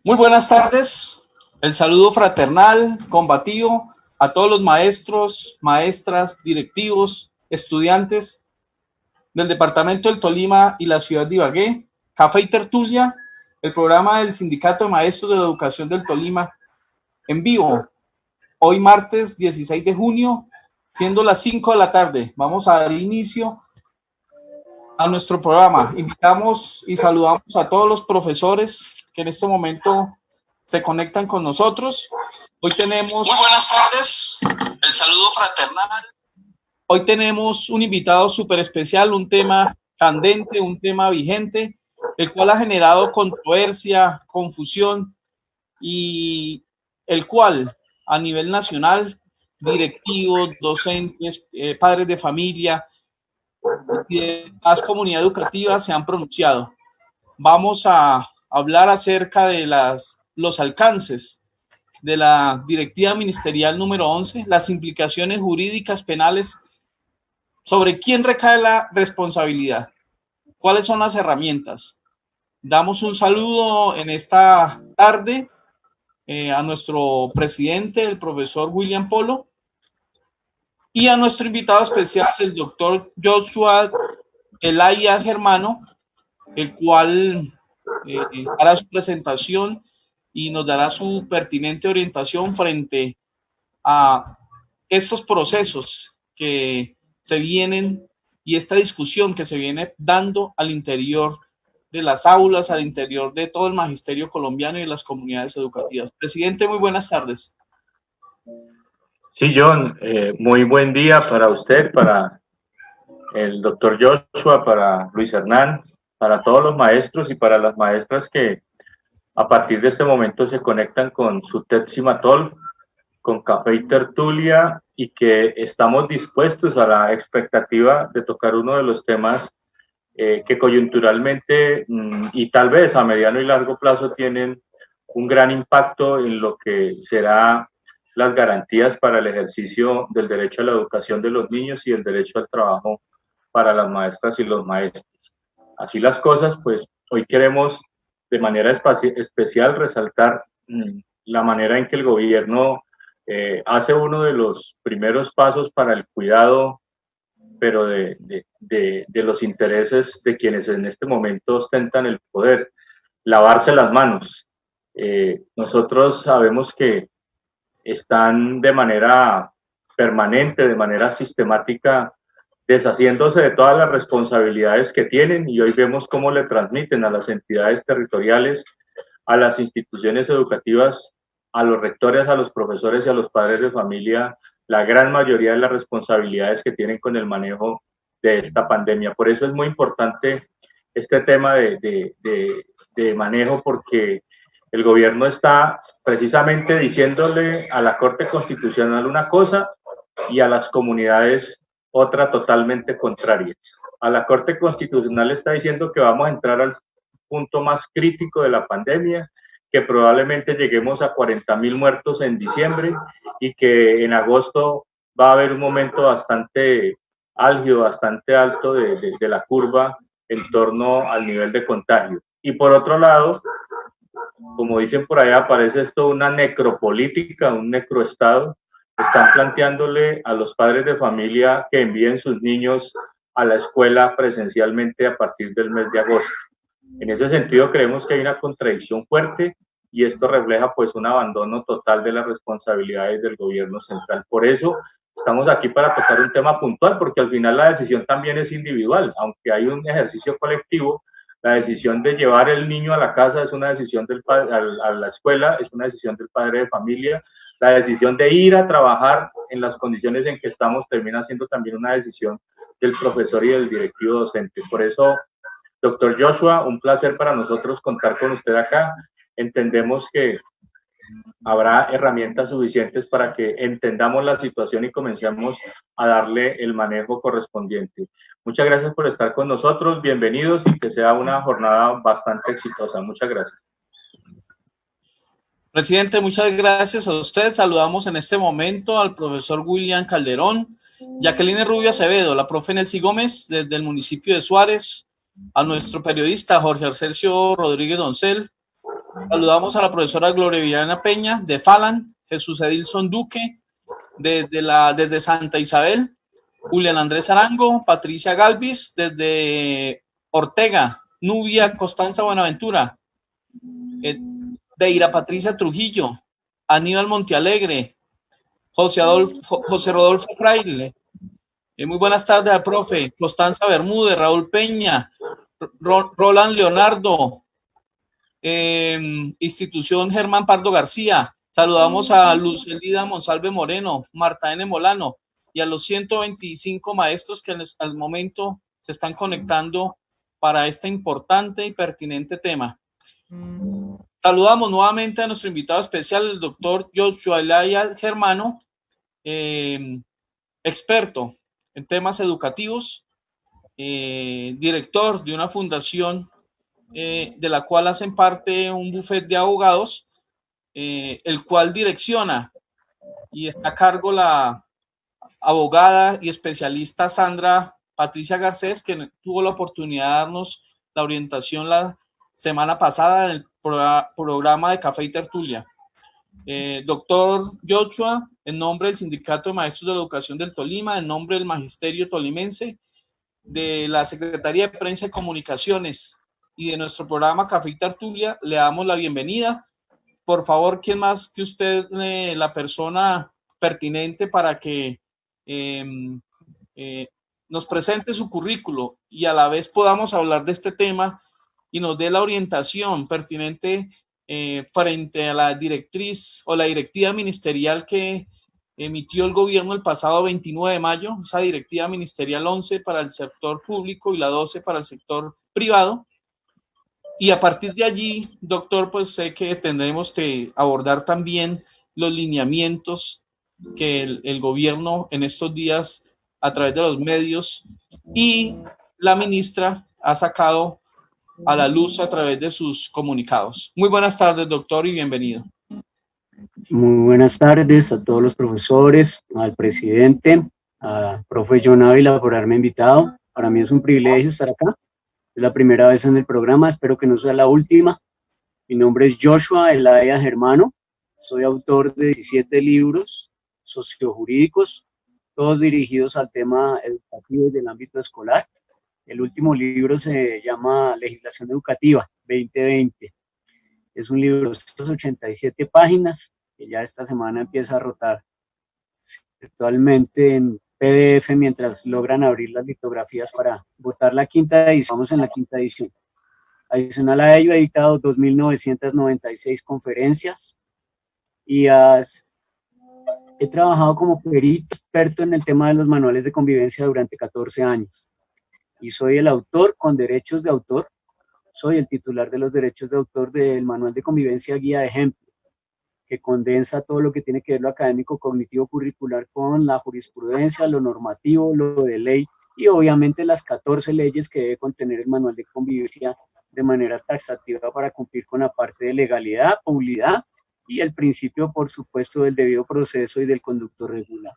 Muy buenas tardes, el saludo fraternal, combativo a todos los maestros, maestras, directivos, estudiantes del departamento del Tolima y la ciudad de Ibagué. Café y Tertulia, el programa del Sindicato de Maestros de la Educación del Tolima, en vivo, hoy martes 16 de junio, siendo las 5 de la tarde. Vamos a dar inicio a nuestro programa. Invitamos y saludamos a todos los profesores que en este momento se conectan con nosotros. Hoy tenemos... Muy buenas tardes, el saludo fraternal. Hoy tenemos un invitado súper especial, un tema candente, un tema vigente, el cual ha generado controversia, confusión y el cual a nivel nacional, directivos, docentes, padres de familia y de las comunidades educativas se han pronunciado. Vamos a hablar acerca de los alcances de la Directiva Ministerial número 11, las implicaciones jurídicas penales, sobre quién recae la responsabilidad, cuáles son las herramientas. Damos un saludo en esta tarde a nuestro presidente, el profesor William Polo, y a nuestro invitado especial, el doctor Joshua Elaya Germano, el cual hará su presentación y nos dará su pertinente orientación frente a estos procesos que se vienen y esta discusión que se viene dando al interior de las aulas, al interior de todo el magisterio colombiano y de las comunidades educativas. Presidente, muy buenas tardes. Sí, John, muy buen día para usted, para el doctor Joshua, para Luis Hernán, para todos los maestros y para las maestras que a partir de este momento se conectan con su Tetsimatol, con Café y Tertulia, y que estamos dispuestos a la expectativa de tocar uno de los temas que coyunturalmente y tal vez a mediano y largo plazo tienen un gran impacto en lo que será las garantías para el ejercicio del derecho a la educación de los niños y el derecho al trabajo para las maestras y los maestros. Así las cosas, pues hoy queremos de manera especial resaltar la manera en que el gobierno hace uno de los primeros pasos para el cuidado, pero de los intereses de quienes en este momento ostentan el poder, lavarse las manos. Nosotros sabemos que están de manera permanente, de manera sistemática, deshaciéndose de todas las responsabilidades que tienen, y hoy vemos cómo le transmiten a las entidades territoriales, a las instituciones educativas, a los rectores, a los profesores y a los padres de familia la gran mayoría de las responsabilidades que tienen con el manejo de esta pandemia. Por eso es muy importante este tema de manejo, porque el gobierno está precisamente diciéndole a la Corte Constitucional una cosa y a las comunidades otra totalmente contraria. A la Corte Constitucional está diciendo que vamos a entrar al punto más crítico de la pandemia, que probablemente lleguemos a 40.000 muertos en diciembre y que en agosto va a haber un momento bastante álgido, bastante alto de la curva en torno al nivel de contagio. Y por otro lado, como dicen por allá, parece esto una necropolítica, un necroestado. Están planteándole a los padres de familia que envíen sus niños a la escuela presencialmente a partir del mes de agosto. En ese sentido, creemos que hay una contradicción fuerte y esto refleja pues un abandono total de las responsabilidades del gobierno central. Por eso estamos aquí para tocar un tema puntual, porque al final la decisión también es individual, aunque hay un ejercicio colectivo. La decisión de llevar el niño a la casa es una decisión del padre, a la escuela es una decisión del padre de familia. La decisión de ir a trabajar en las condiciones en que estamos termina siendo también una decisión del profesor y del directivo docente. Por eso, doctor Joshua, un placer para nosotros contar con usted acá. Entendemos que habrá herramientas suficientes para que entendamos la situación y comencemos a darle el manejo correspondiente. Muchas gracias por estar con nosotros, bienvenidos y que sea una jornada bastante exitosa. Muchas gracias. Presidente, muchas gracias a usted. Saludamos en este momento al profesor William Calderón, Jacqueline Rubio Acevedo, la profe Nelcy Gómez desde el municipio de Suárez, a nuestro periodista Jorge Arcercio Rodríguez Doncel, Saludamos a la profesora Gloria Villana Peña de Falan, Jesús Edilson Duque desde Santa Isabel, Julián Andrés Arango, Patricia Galvis desde Ortega, Nubia Constanza Buenaventura, Deira Patricia Trujillo, Aníbal Montealegre, José Rodolfo Fraile. Muy buenas tardes al profe, Constanza Bermúdez, Raúl Peña, Roland Leonardo, Institución Germán Pardo García. Saludamos a Lucelida Monsalve Moreno, Marta N. Molano y a los 125 maestros que al momento se están conectando para este importante y pertinente tema. Saludamos nuevamente a nuestro invitado especial, el doctor Joshua Elaya Germano, experto en temas educativos, director de una fundación de la cual hacen parte un bufete de abogados, el cual direcciona y está a cargo la abogada y especialista Sandra Patricia Garcés, que tuvo la oportunidad de darnos la orientación la semana pasada en el programa de Café y Tertulia. Doctor Joshua, en nombre del Sindicato de Maestros de la Educación del Tolima, en nombre del Magisterio Tolimense, de la Secretaría de Prensa y Comunicaciones y de nuestro programa Café y Tertulia, le damos la bienvenida. Por favor, ¿quién más que usted, la persona pertinente para que nos presente su currículo y a la vez podamos hablar de este tema y nos dé la orientación pertinente frente a la directriz o la directiva ministerial que emitió el gobierno el pasado 29 de mayo, esa directiva ministerial 11 para el sector público y la 12 para el sector privado? Y a partir de allí, doctor, pues sé que tendremos que abordar también los lineamientos que el gobierno en estos días, a través de los medios y la ministra, ha sacado a la luz a través de sus comunicados. Muy buenas tardes, doctor, y bienvenido. Muy buenas tardes a todos los profesores, al presidente, a profe John Ávila por haberme invitado. Para mí es un privilegio estar acá. Es la primera vez en el programa, espero que no sea la última. Mi nombre es Joshua Elaya Germano. Soy autor de 17 libros sociojurídicos, todos dirigidos al tema educativo y del ámbito escolar. El último libro se llama Legislación Educativa 2020. Es un libro de 287 páginas que ya esta semana empieza a rotar virtualmente en PDF mientras logran abrir las litografías para votar la quinta edición. Vamos en la quinta edición. Adicional a ello, he editado 2.996 conferencias y he trabajado como perito experto en el tema de los manuales de convivencia durante 14 años. Y soy el autor con derechos de autor. Soy el titular de los derechos de autor del Manual de Convivencia Guía de Ejemplo, que condensa todo lo que tiene que ver lo académico, cognitivo, curricular con la jurisprudencia, lo normativo, lo de ley y obviamente las 14 leyes que debe contener el Manual de Convivencia de manera taxativa para cumplir con la parte de legalidad, publicidad y el principio, por supuesto, del debido proceso y del conducto regular.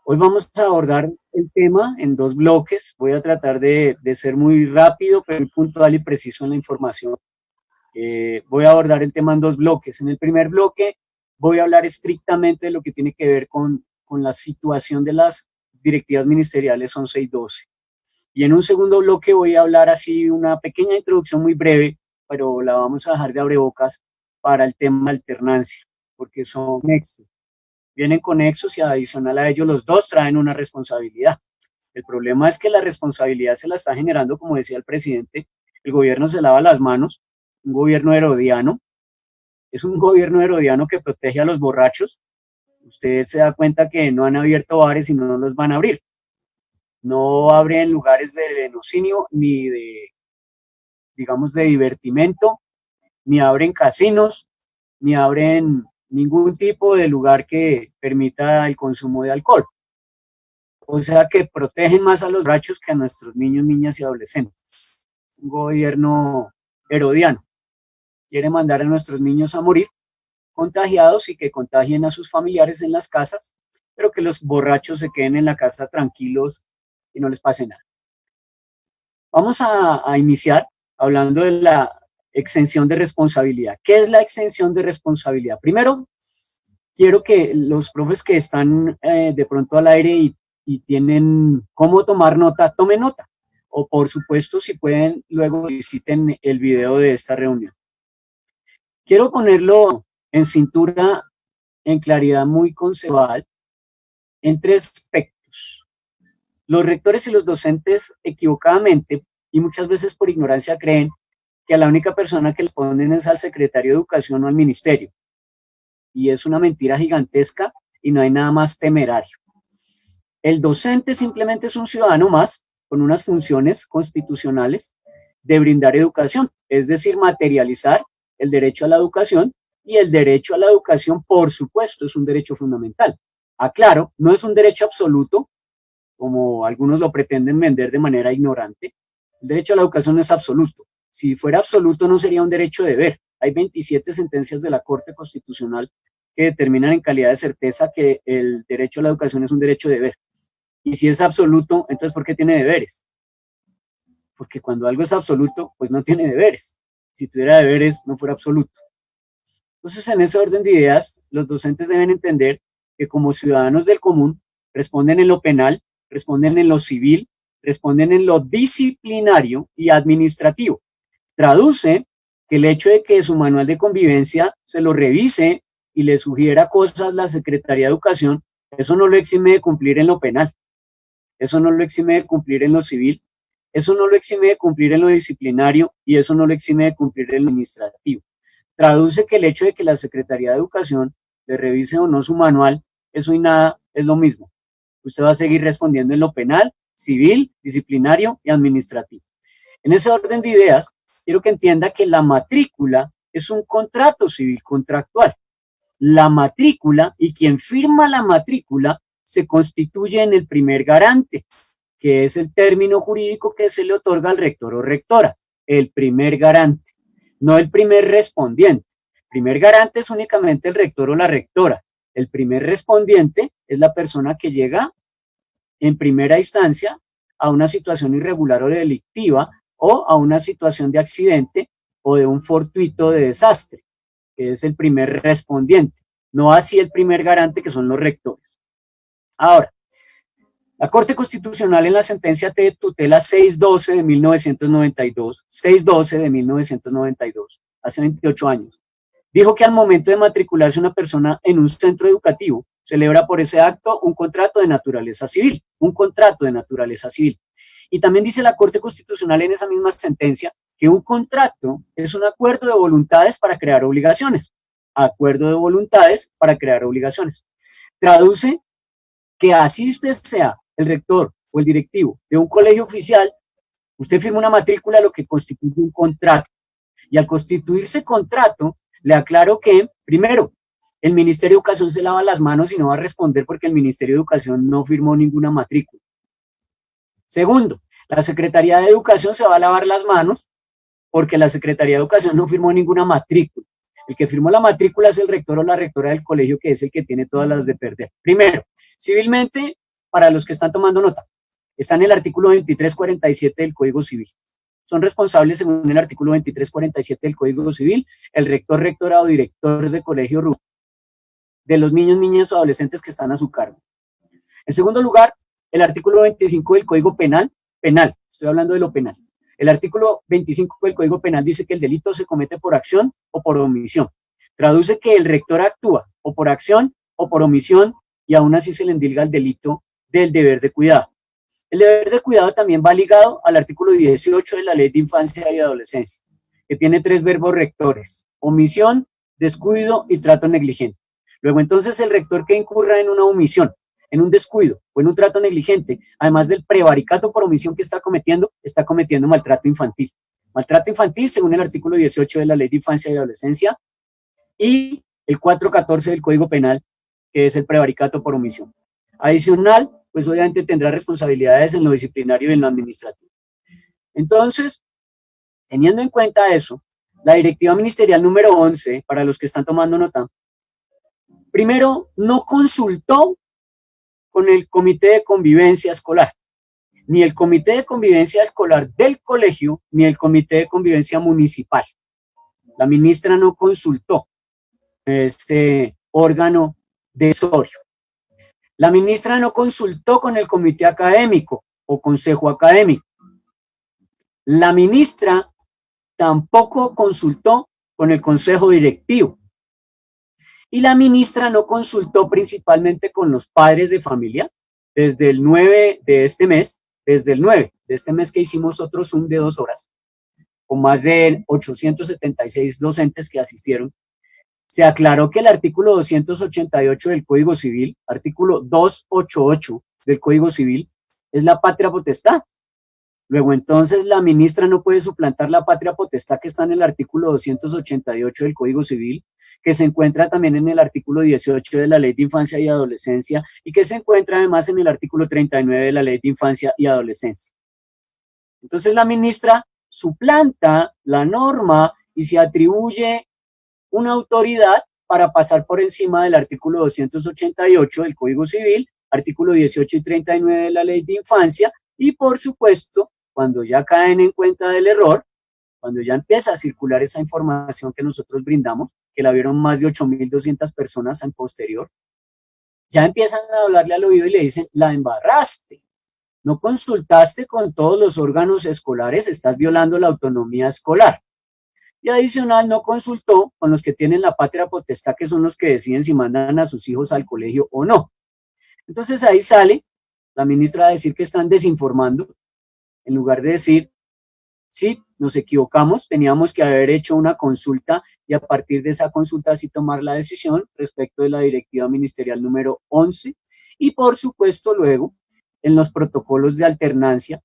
Hoy vamos a abordar el tema en dos bloques. Voy a tratar de ser muy rápido, pero muy puntual y preciso en la información. Voy a abordar el tema en dos bloques. En el primer bloque voy a hablar estrictamente de lo que tiene que ver con la situación de las directivas ministeriales 11 y 12. Y en un segundo bloque voy a hablar así una pequeña introducción muy breve, pero la vamos a dejar de abrebocas para el tema alternancia, porque son nexos. Vienen conexos y adicional a ello los dos traen una responsabilidad. El problema es que la responsabilidad se la está generando, como decía el presidente, el gobierno se lava las manos, un gobierno herodiano, es un gobierno herodiano que protege a los borrachos. Usted se da cuenta que no han abierto bares y no los van a abrir. No abren lugares de lenocinio ni de, digamos, de divertimento, ni abren casinos, ni abren ningún tipo de lugar que permita el consumo de alcohol. O sea que protegen más a los borrachos que a nuestros niños, niñas y adolescentes. Es un gobierno herodiano. Quiere mandar a nuestros niños a morir contagiados y que contagien a sus familiares en las casas, pero que los borrachos se queden en la casa tranquilos y no les pase nada. Vamos a iniciar hablando de exención de responsabilidad. ¿Qué es la exención de responsabilidad? Primero, quiero que los profes que están de pronto al aire y tienen cómo tomar nota, tomen nota. O por supuesto, si pueden, luego visiten el video de esta reunión. Quiero ponerlo en cintura, en claridad muy conceptual, en 3 aspectos. Los rectores y los docentes equivocadamente y muchas veces por ignorancia creen que a la única persona que le ponen es al secretario de Educación o al ministerio. Y es una mentira gigantesca y no hay nada más temerario. El docente simplemente es un ciudadano más con unas funciones constitucionales de brindar educación, es decir, materializar el derecho a la educación, y el derecho a la educación, por supuesto, es un derecho fundamental. Aclaro, no es un derecho absoluto, como algunos lo pretenden vender de manera ignorante. El derecho a la educación no es absoluto. Si fuera absoluto, no sería un derecho de deber. Hay 27 sentencias de la Corte Constitucional que determinan en calidad de certeza que el derecho a la educación es un derecho de deber. Y si es absoluto, entonces, ¿por qué tiene deberes? Porque cuando algo es absoluto, pues no tiene deberes. Si tuviera deberes, no fuera absoluto. Entonces, en ese orden de ideas, los docentes deben entender que como ciudadanos del común responden en lo penal, responden en lo civil, responden en lo disciplinario y administrativo. Traduce que el hecho de que su manual de convivencia se lo revise y le sugiera cosas la Secretaría de Educación, eso no lo exime de cumplir en lo penal, eso no lo exime de cumplir en lo civil, eso no lo exime de cumplir en lo disciplinario y eso no lo exime de cumplir en lo administrativo. Traduce que el hecho de que la Secretaría de Educación le revise o no su manual, eso y nada es lo mismo. Usted va a seguir respondiendo en lo penal, civil, disciplinario y administrativo. En ese orden de ideas, quiero que entienda que la matrícula es un contrato civil contractual. La matrícula y quien firma la matrícula se constituye en el primer garante, que es el término jurídico que se le otorga al rector o rectora, el primer garante, no el primer respondiente. El primer garante es únicamente el rector o la rectora. El primer respondiente es la persona que llega en primera instancia a una situación irregular o delictiva o a una situación de accidente o de un fortuito de desastre, que es el primer respondiente, no así el primer garante, que son los rectores. Ahora, la Corte Constitucional en la sentencia de tutela 612 de 1992, 612 de 1992, hace 28 años, dijo que al momento de matricularse una persona en un centro educativo, celebra por ese acto un contrato de naturaleza civil, un contrato de naturaleza civil. Y también dice la Corte Constitucional en esa misma sentencia que un contrato es un acuerdo de voluntades para crear obligaciones. Acuerdo de voluntades para crear obligaciones. Traduce que así usted sea el rector o el directivo de un colegio oficial, usted firma una matrícula, lo que constituye un contrato. Y al constituirse contrato, le aclaro que, primero, el Ministerio de Educación se lava las manos y no va a responder porque el Ministerio de Educación no firmó ninguna matrícula. Segundo, la Secretaría de Educación se va a lavar las manos porque la Secretaría de Educación no firmó ninguna matrícula. El que firmó la matrícula es el rector o la rectora del colegio, que es el que tiene todas las de perder. Primero, civilmente, para los que están tomando nota, está en el artículo 2347 del Código Civil. Son responsables, según el artículo 2347 del Código Civil, el rector, rectora o director de colegio rural, de los niños, niñas o adolescentes que están a su cargo. En segundo lugar, el artículo 25 del Código Penal, estoy hablando de lo penal. El artículo 25 del Código Penal dice que el delito se comete por acción o por omisión. Traduce que el rector actúa o por acción o por omisión y aún así se le endilga el delito del deber de cuidado. El deber de cuidado también va ligado al artículo 18 de la Ley de Infancia y Adolescencia, que tiene 3 verbos rectores: omisión, descuido y trato negligente. Luego, entonces, el rector que incurra en una omisión, en un descuido o en un trato negligente, además del prevaricato por omisión que está cometiendo maltrato infantil. Maltrato infantil según el artículo 18 de la Ley de Infancia y Adolescencia y el 414 del Código Penal, que es el prevaricato por omisión. Adicional, pues obviamente tendrá responsabilidades en lo disciplinario y en lo administrativo. Entonces, teniendo en cuenta eso, la directiva ministerial número 11, para los que están tomando nota, primero, no consultó con el comité de convivencia escolar, ni el comité de convivencia escolar del colegio, ni el comité de convivencia municipal. La ministra no consultó este órgano desorio. La ministra no consultó con el comité académico o consejo académico. La ministra tampoco consultó con el consejo directivo. Y la ministra no consultó principalmente con los padres de familia desde el 9 de este mes, desde el 9 de este mes que hicimos otro Zoom de 2 horas, con más de 876 docentes que asistieron. Se aclaró que el artículo 288 del Código Civil, artículo 288 del Código Civil, es la patria potestad. Luego, entonces, la ministra no puede suplantar la patria potestad que está en el artículo 288 del Código Civil, que se encuentra también en el artículo 18 de la Ley de Infancia y Adolescencia y que se encuentra además en el artículo 39 de la Ley de Infancia y Adolescencia. Entonces, la ministra suplanta la norma y se atribuye una autoridad para pasar por encima del artículo 288 del Código Civil, artículo 18 y 39 de la Ley de Infancia, y por supuesto, cuando ya caen en cuenta del error, cuando ya empieza a circular esa información que nosotros brindamos, que la vieron más de 8.200 personas en posterior, ya empiezan a hablarle al oído y le dicen, la embarraste, no consultaste con todos los órganos escolares, estás violando la autonomía escolar. Y adicional, no consultó con los que tienen la patria potestad, que son los que deciden si mandan a sus hijos al colegio o no. Entonces ahí sale la ministra a decir que están desinformando, en lugar de decir, sí, nos equivocamos, teníamos que haber hecho una consulta y a partir de esa consulta sí tomar la decisión respecto de la directiva ministerial número 11 y por supuesto luego en los protocolos de alternancia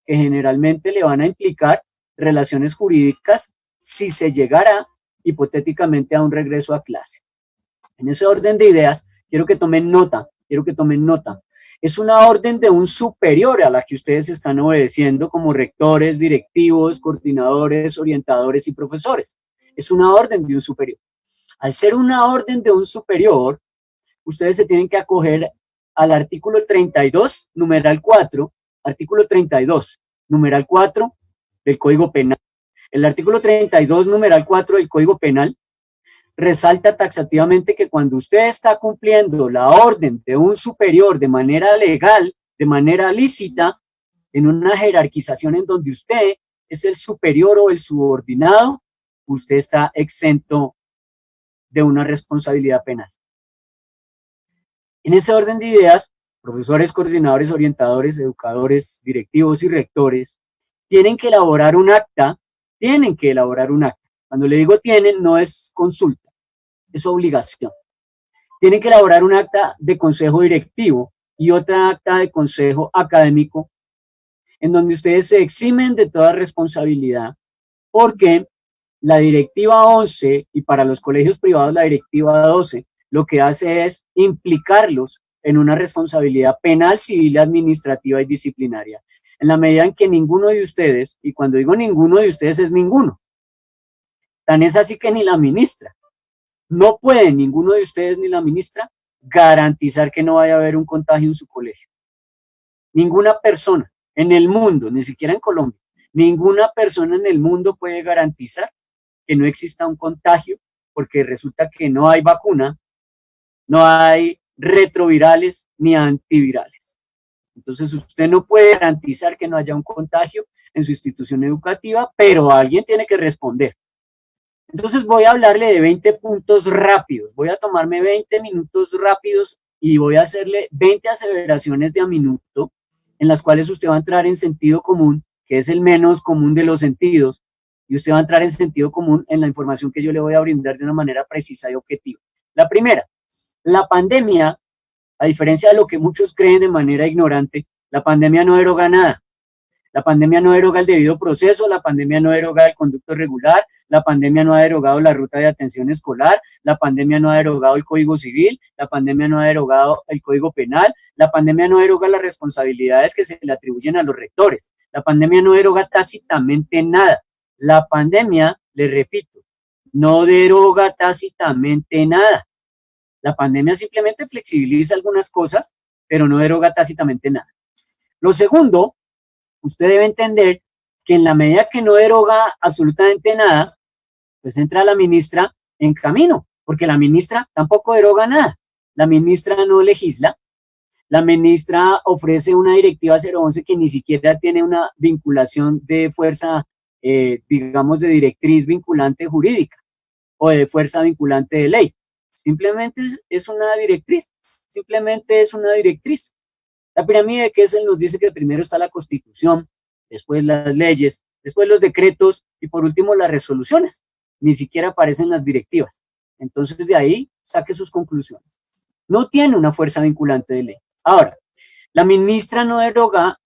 que generalmente le van a implicar relaciones jurídicas si se llegara hipotéticamente a un regreso a clase. En ese orden de ideas, quiero que tomen nota. Es una orden de un superior a la que ustedes están obedeciendo como rectores, directivos, coordinadores, orientadores y profesores. Es una orden de un superior. Al ser una orden de un superior, ustedes se tienen que acoger al artículo 32, numeral 4, artículo 32, numeral 4 del Código Penal. El artículo 32, numeral 4 del Código Penal resalta taxativamente que cuando usted está cumpliendo la orden de un superior de manera legal, de manera lícita, en una jerarquización en donde usted es el superior o el subordinado, usted está exento de una responsabilidad penal. En ese orden de ideas, profesores, coordinadores, orientadores, educadores, directivos y rectores tienen que elaborar un acta. Cuando le digo tienen, no es consulta, es obligación. Tienen que elaborar un acta de consejo directivo y otra acta de consejo académico en donde ustedes se eximen de toda responsabilidad porque la directiva 11 y para los colegios privados la directiva 12 lo que hace es implicarlos en una responsabilidad penal, civil, administrativa y disciplinaria. En la medida en que ninguno de ustedes, y cuando digo ninguno de ustedes es ninguno, tan es así que ni la ministra, no puede ninguno de ustedes ni la ministra garantizar que no vaya a haber un contagio en su colegio. Ninguna persona en el mundo, ni siquiera en Colombia, ninguna persona en el mundo puede garantizar que no exista un contagio porque resulta que no hay vacuna, no hay retrovirales ni antivirales. Entonces usted no puede garantizar que no haya un contagio en su institución educativa, pero alguien tiene que responder. Entonces voy a hablarle de 20 puntos rápidos, voy a tomarme 20 minutos rápidos y voy a hacerle 20 aseveraciones de a minuto en las cuales usted va a entrar en sentido común, que es el menos común de los sentidos, y usted va a entrar en sentido común en la información que yo le voy a brindar de una manera precisa y objetiva. La primera, la pandemia, a diferencia de lo que muchos creen de manera ignorante, la pandemia no deroga nada. La pandemia no deroga el debido proceso, la pandemia no deroga el conducto regular, la pandemia no ha derogado la ruta de atención escolar, la pandemia no ha derogado el Código Civil, la pandemia no ha derogado el Código Penal, la pandemia no deroga las responsabilidades que se le atribuyen a los rectores, la pandemia no deroga tácitamente nada. La pandemia, le repito, no deroga tácitamente nada. La pandemia simplemente flexibiliza algunas cosas, pero no deroga tácitamente nada. Lo segundo, usted debe entender que en la medida que no deroga absolutamente nada, pues entra la ministra en camino, porque la ministra tampoco deroga nada. La ministra no legisla, la ministra ofrece una directiva 011 que ni siquiera tiene una vinculación de fuerza, digamos, de directriz vinculante jurídica o de fuerza vinculante de ley. Simplemente es una directriz, simplemente es una directriz. La pirámide de Kessel nos dice que primero está la Constitución, después las leyes, después los decretos y por último las resoluciones. Ni siquiera aparecen las directivas. Entonces de ahí saque sus conclusiones. No tiene una fuerza vinculante de ley. Ahora, la ministra no deroga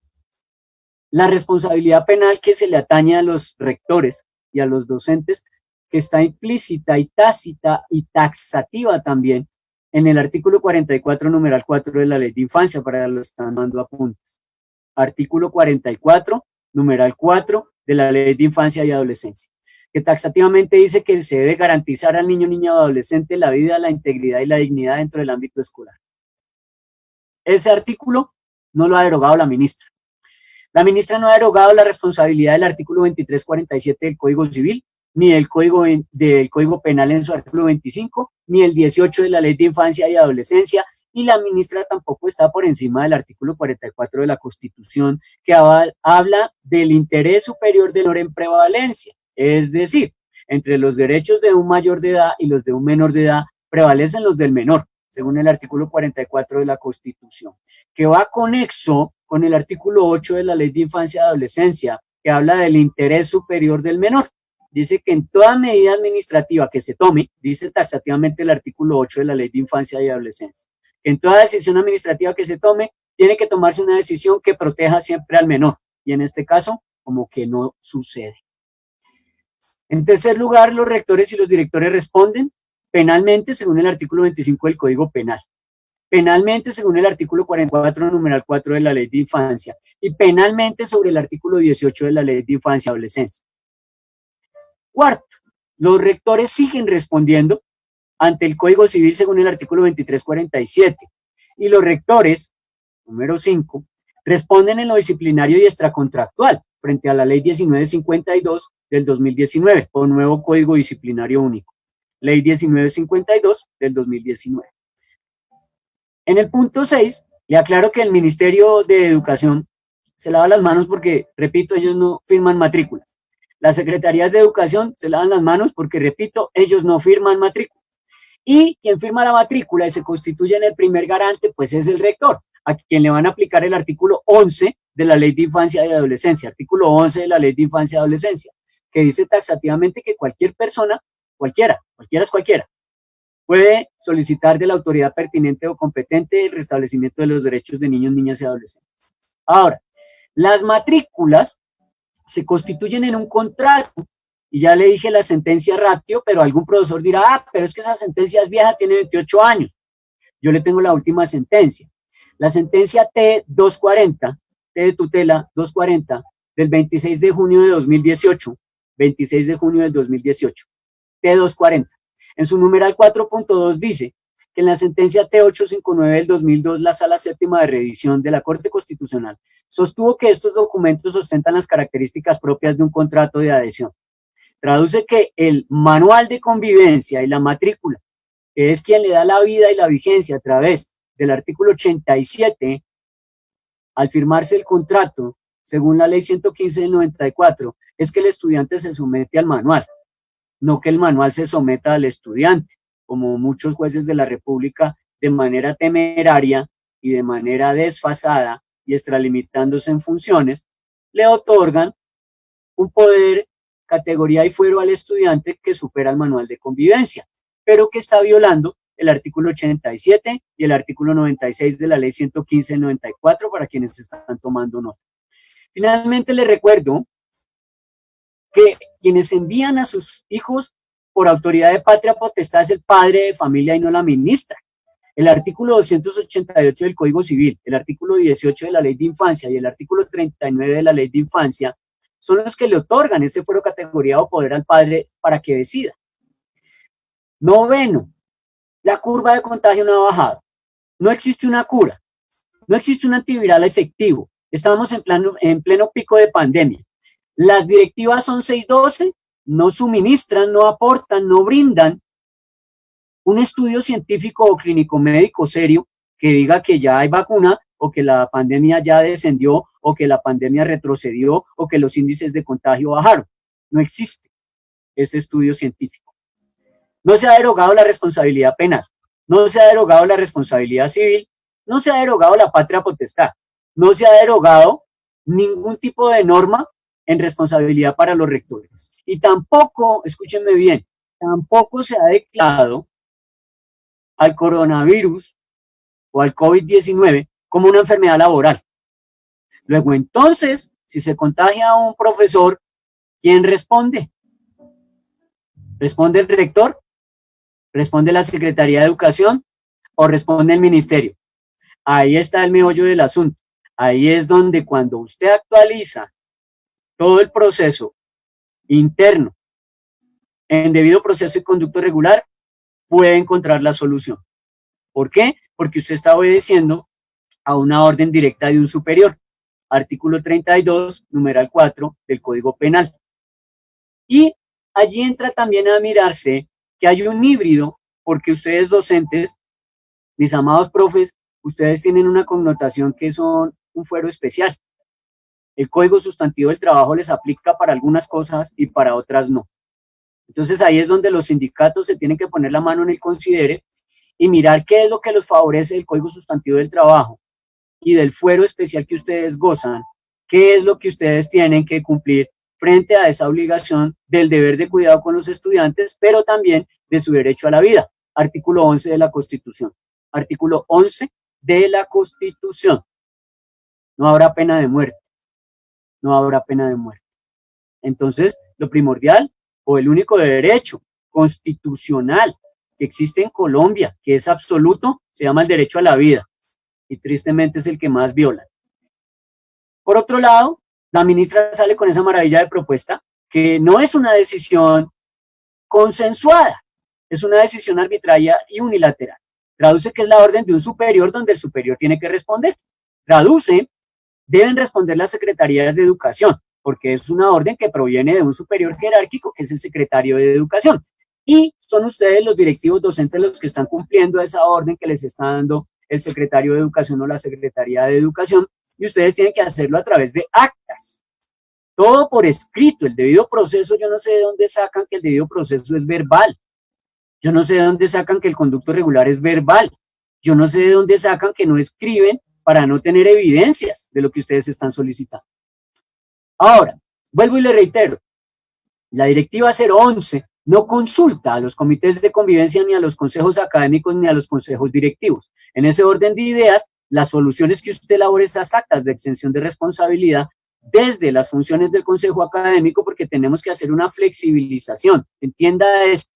la responsabilidad penal que se le atañe a los rectores y a los docentes, que está implícita y tácita y taxativa también en el artículo 44, numeral 4 de la Ley de Infancia, para los que están dando apuntes. Artículo 44, numeral 4 de la Ley de Infancia y Adolescencia, que taxativamente dice que se debe garantizar al niño, niña o adolescente la vida, la integridad y la dignidad dentro del ámbito escolar. Ese artículo no lo ha derogado la ministra. La ministra no ha derogado la responsabilidad del artículo 2347 del Código Civil, ni del Código Penal en su artículo 25, ni el 18 de la Ley de Infancia y Adolescencia, y la ministra tampoco está por encima del artículo 44 de la Constitución, que habla del interés superior del menor en prevalencia. Es decir, entre los derechos de un mayor de edad y los de un menor de edad, prevalecen los del menor, según el artículo 44 de la Constitución, que va conexo con el artículo 8 de la Ley de Infancia y Adolescencia, que habla del interés superior del menor. Dice que en toda medida administrativa que se tome, dice taxativamente el artículo 8 de la Ley de Infancia y Adolescencia, que en toda decisión administrativa que se tome, tiene que tomarse una decisión que proteja siempre al menor, y en este caso, como que no sucede. En tercer lugar, los rectores y los directores responden penalmente según el artículo 25 del Código Penal, penalmente según el artículo 44, numeral 4 de la Ley de Infancia, y penalmente sobre el artículo 18 de la Ley de Infancia y Adolescencia. Cuarto, los rectores siguen respondiendo ante el Código Civil según el artículo 2347, y los rectores, número 5, responden en lo disciplinario y extracontractual frente a la Ley 1952 del 2019, o nuevo Código Disciplinario Único. Ley 1952 del 2019. En el punto 6, le aclaro que el Ministerio de Educación se lava las manos porque, repito, ellos no firman matrículas. Las secretarías de educación se lavan las manos porque, repito, ellos no firman matrículas. Y quien firma la matrícula y se constituye en el primer garante, pues es el rector, a quien le van a aplicar el artículo 11 de la Ley de Infancia y Adolescencia, artículo 11 de la Ley de Infancia y Adolescencia, que dice taxativamente que cualquier persona, cualquiera es cualquiera, puede solicitar de la autoridad pertinente o competente el restablecimiento de los derechos de niños, niñas y adolescentes. Ahora, las matrículas se constituyen en un contrato, y ya le dije la sentencia ratio, pero algún profesor dirá, pero es que esa sentencia es vieja, tiene 28 años. Yo le tengo la última sentencia. La sentencia T240, T de tutela 240, del 26 de junio de 2018, 26 de junio del 2018, T240. En su numeral 4.2 dice que en la sentencia T859 del 2002, la Sala Séptima de Revisión de la Corte Constitucional sostuvo que estos documentos ostentan las características propias de un contrato de adhesión. Traduce que el manual de convivencia y la matrícula, que es quien le da la vida y la vigencia a través del artículo 87, al firmarse el contrato, según la ley 115 del 94, es que el estudiante se somete al manual, no que el manual se someta al estudiante, como muchos jueces de la República, de manera temeraria y de manera desfasada y extralimitándose en funciones, le otorgan un poder, categoría y fuero al estudiante que supera el manual de convivencia, pero que está violando el artículo 87 y el artículo 96 de la ley 115 del 94 para quienes están tomando nota. Finalmente les recuerdo que quienes envían a sus hijos por autoridad de patria potestad es el padre de familia y no la ministra. El artículo 288 del Código Civil, el artículo 18 de la Ley de Infancia y el artículo 39 de la Ley de Infancia son los que le otorgan ese fuero, categoría o poder al padre para que decida. Noveno, la curva de contagio no ha bajado. No existe una cura, no existe un antiviral efectivo. Estamos en pleno pico de pandemia. Las directivas son 612 no suministran, no aportan, no brindan un estudio científico o clínico médico serio que diga que ya hay vacuna o que la pandemia ya descendió o que la pandemia retrocedió o que los índices de contagio bajaron. No existe ese estudio científico. No se ha derogado la responsabilidad penal, no se ha derogado la responsabilidad civil, no se ha derogado la patria potestad, no se ha derogado ningún tipo de norma en responsabilidad para los rectores. Y tampoco, escúchenme bien, tampoco se ha declarado al coronavirus o al COVID-19 como una enfermedad laboral. Luego, entonces, si se contagia a un profesor, ¿quién responde? ¿Responde el rector? ¿Responde la Secretaría de Educación? ¿O responde el ministerio? Ahí está el meollo del asunto. Ahí es donde cuando usted actualiza todo el proceso interno en debido proceso y conducto regular, puede encontrar la solución. ¿Por qué? Porque usted está obedeciendo a una orden directa de un superior. Artículo 32, numeral 4 del Código Penal. Y allí entra también a mirarse que hay un híbrido, porque ustedes docentes, mis amados profes, ustedes tienen una connotación que son un fuero especial. El Código Sustantivo del Trabajo les aplica para algunas cosas y para otras no. Entonces ahí es donde los sindicatos se tienen que poner la mano en el considere y mirar qué es lo que los favorece del Código Sustantivo del Trabajo y del fuero especial que ustedes gozan, qué es lo que ustedes tienen que cumplir frente a esa obligación del deber de cuidado con los estudiantes, pero también de su derecho a la vida. Artículo 11 de la Constitución. Artículo 11 de la Constitución. No habrá pena de muerte. No habrá pena de muerte. Entonces, lo primordial o el único derecho constitucional que existe en Colombia, que es absoluto, se llama el derecho a la vida. Y tristemente es el que más violan. Por otro lado, la ministra sale con esa maravilla de propuesta que no es una decisión consensuada, es una decisión arbitraria y unilateral. Traduce que es la orden de un superior donde el superior tiene que responder. Traduce, deben responder las secretarías de educación, porque es una orden que proviene de un superior jerárquico que es el secretario de educación. Y son ustedes los directivos docentes los que están cumpliendo esa orden que les está dando el secretario de educación o la secretaría de educación, y ustedes tienen que hacerlo a través de actas. Todo por escrito. El debido proceso, yo no sé de dónde sacan que el debido proceso es verbal. Yo no sé de dónde sacan que el conducto regular es verbal. Yo no sé de dónde sacan que no escriben para no tener evidencias de lo que ustedes están solicitando. Ahora, vuelvo y le reitero, la directiva 011 no consulta a los comités de convivencia, ni a los consejos académicos, ni a los consejos directivos. En ese orden de ideas, las soluciones que usted elabore esas actas de exención de responsabilidad desde las funciones del consejo académico, porque tenemos que hacer una flexibilización. Entienda esto.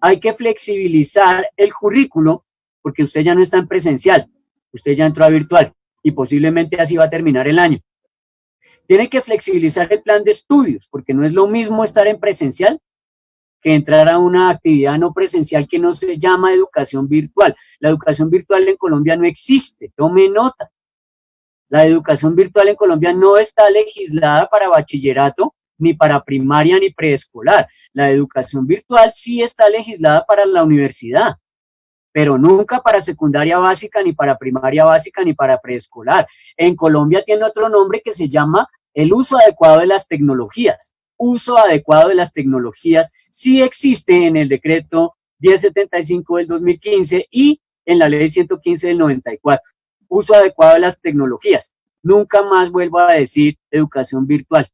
Hay que flexibilizar el currículo, porque usted ya no está en presencial, usted ya entró a virtual, y posiblemente así va a terminar el año. Tiene que flexibilizar el plan de estudios, porque no es lo mismo estar en presencial que entrar a una actividad no presencial que no se llama educación virtual. La educación virtual en Colombia no existe, tome nota. La educación virtual en Colombia no está legislada para bachillerato, ni para primaria, ni preescolar. La educación virtual sí está legislada para la universidad, pero nunca para secundaria básica, ni para primaria básica, ni para preescolar. En Colombia tiene otro nombre que se llama el uso adecuado de las tecnologías. Uso adecuado de las tecnologías sí existe en el decreto 1075 del 2015 y en la ley 115 del 94. Uso adecuado de las tecnologías. Nunca más vuelvo a decir educación virtual.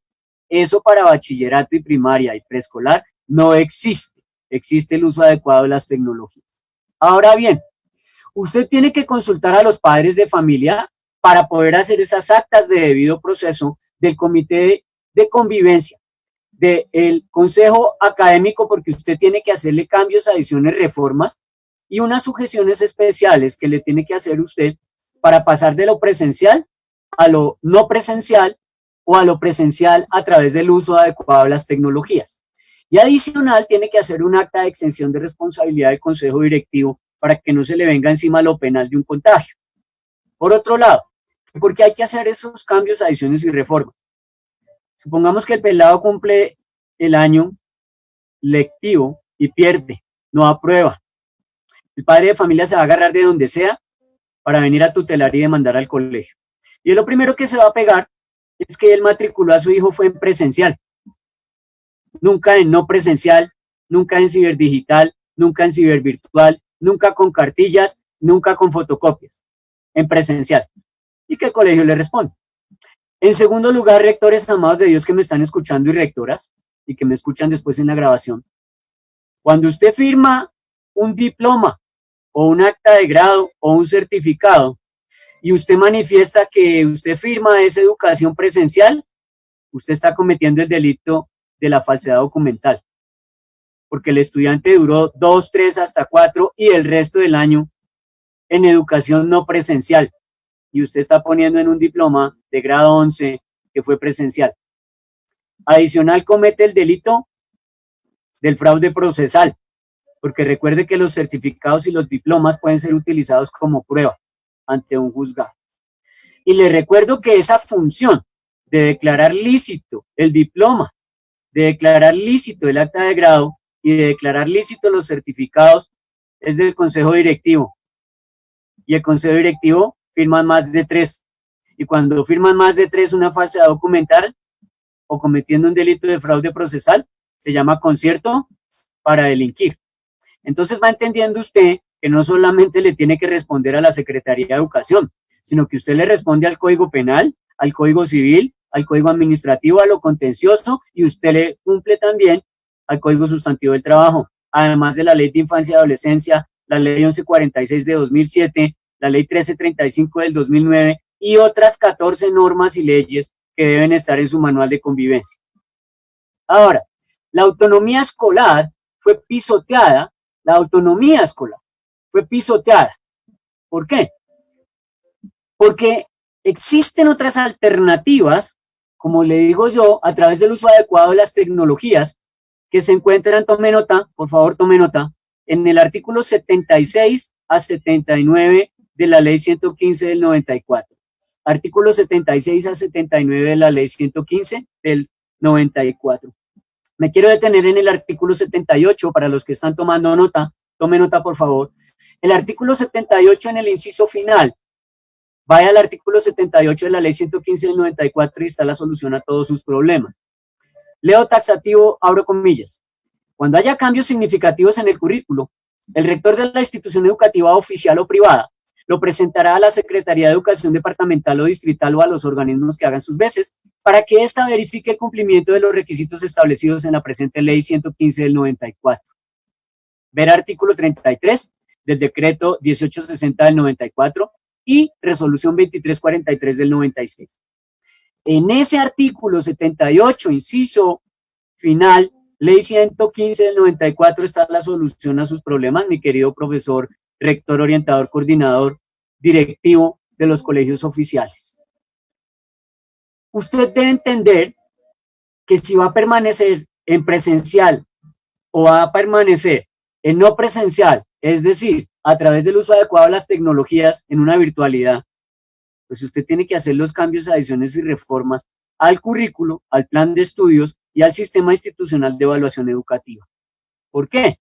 Eso para bachillerato y primaria y preescolar no existe. Existe el uso adecuado de las tecnologías. Ahora bien, usted tiene que consultar a los padres de familia para poder hacer esas actas de debido proceso del comité de convivencia, del consejo académico, porque usted tiene que hacerle cambios, adiciones, reformas y unas sujeciones especiales que le tiene que hacer usted para pasar de lo presencial a lo no presencial o a lo presencial a través del uso adecuado de las tecnologías. Y adicional tiene que hacer un acta de exención de responsabilidad del consejo directivo para que no se le venga encima lo penal de un contagio. Por otro lado, ¿por qué hay que hacer esos cambios, adiciones y reformas? Supongamos que el pelado cumple el año lectivo y pierde, no aprueba. El padre de familia se va a agarrar de donde sea para venir a tutelar y demandar al colegio. Y lo primero que se va a pegar es que él matriculó a su hijo fue en presencial, nunca en no presencial, nunca en ciberdigital, nunca en cibervirtual, nunca con cartillas, nunca con fotocopias, en presencial. ¿Y qué colegio le responde? En segundo lugar, rectores amados de Dios que me están escuchando y rectoras, y que me escuchan después en la grabación, cuando usted firma un diploma o un acta de grado o un certificado y usted manifiesta que usted firma esa educación presencial, usted está cometiendo el delito de la falsedad documental, porque el estudiante duró 2, 3, hasta 4 y el resto del año en educación no presencial, y usted está poniendo en un diploma de grado 11 que fue presencial. Adicional, comete el delito del fraude procesal, porque recuerde que los certificados y los diplomas pueden ser utilizados como prueba ante un juzgado. Y le recuerdo que esa función de declarar lícito el diploma, de declarar lícito el acta de grado y de declarar lícito los certificados es del consejo directivo. Y el consejo directivo firman más de 3. Y cuando firman más de 3 una falsedad documental o cometiendo un delito de fraude procesal, se llama concierto para delinquir. Entonces va entendiendo usted que no solamente le tiene que responder a la Secretaría de Educación, sino que usted le responde al Código Penal, al Código Civil, al Código Administrativo, a lo contencioso, y usted le cumple también al Código Sustantivo del Trabajo, además de la Ley de Infancia y Adolescencia, la Ley 1146 de 2007, la Ley 1335 del 2009 y otras 14 normas y leyes que deben estar en su manual de convivencia. Ahora, la autonomía escolar fue pisoteada, ¿Por qué? Porque existen otras alternativas, como le digo yo, a través del uso adecuado de las tecnologías, que se encuentran, tome nota, por favor tome nota, en el artículo 76 a 79 de la ley 115 del 94. Artículo 76 a 79 de la ley 115 del 94. Me quiero detener en el artículo 78 para los que están tomando nota. Tome nota, por favor. El artículo 78 en el inciso final. Vaya al artículo 78 de la ley 115 del 94 y está la solución a todos sus problemas. Leo taxativo, abro comillas. Cuando haya cambios significativos en el currículo, el rector de la institución educativa oficial o privada lo presentará a la Secretaría de Educación departamental o distrital o a los organismos que hagan sus veces para que ésta verifique el cumplimiento de los requisitos establecidos en la presente ley 115 del 94. Ver artículo 33 del decreto 1860 del 94 y resolución 2343 del 96. En ese artículo 78, inciso final, ley 115 del 94, está la solución a sus problemas, mi querido profesor, rector, orientador, coordinador, directivo de los colegios oficiales. Usted debe entender que si va a permanecer en presencial o va a permanecer en no presencial, es decir, a través del uso adecuado de las tecnologías en una virtualidad, pues usted tiene que hacer los cambios, adiciones y reformas al currículo, al plan de estudios y al sistema institucional de evaluación educativa. ¿Por qué?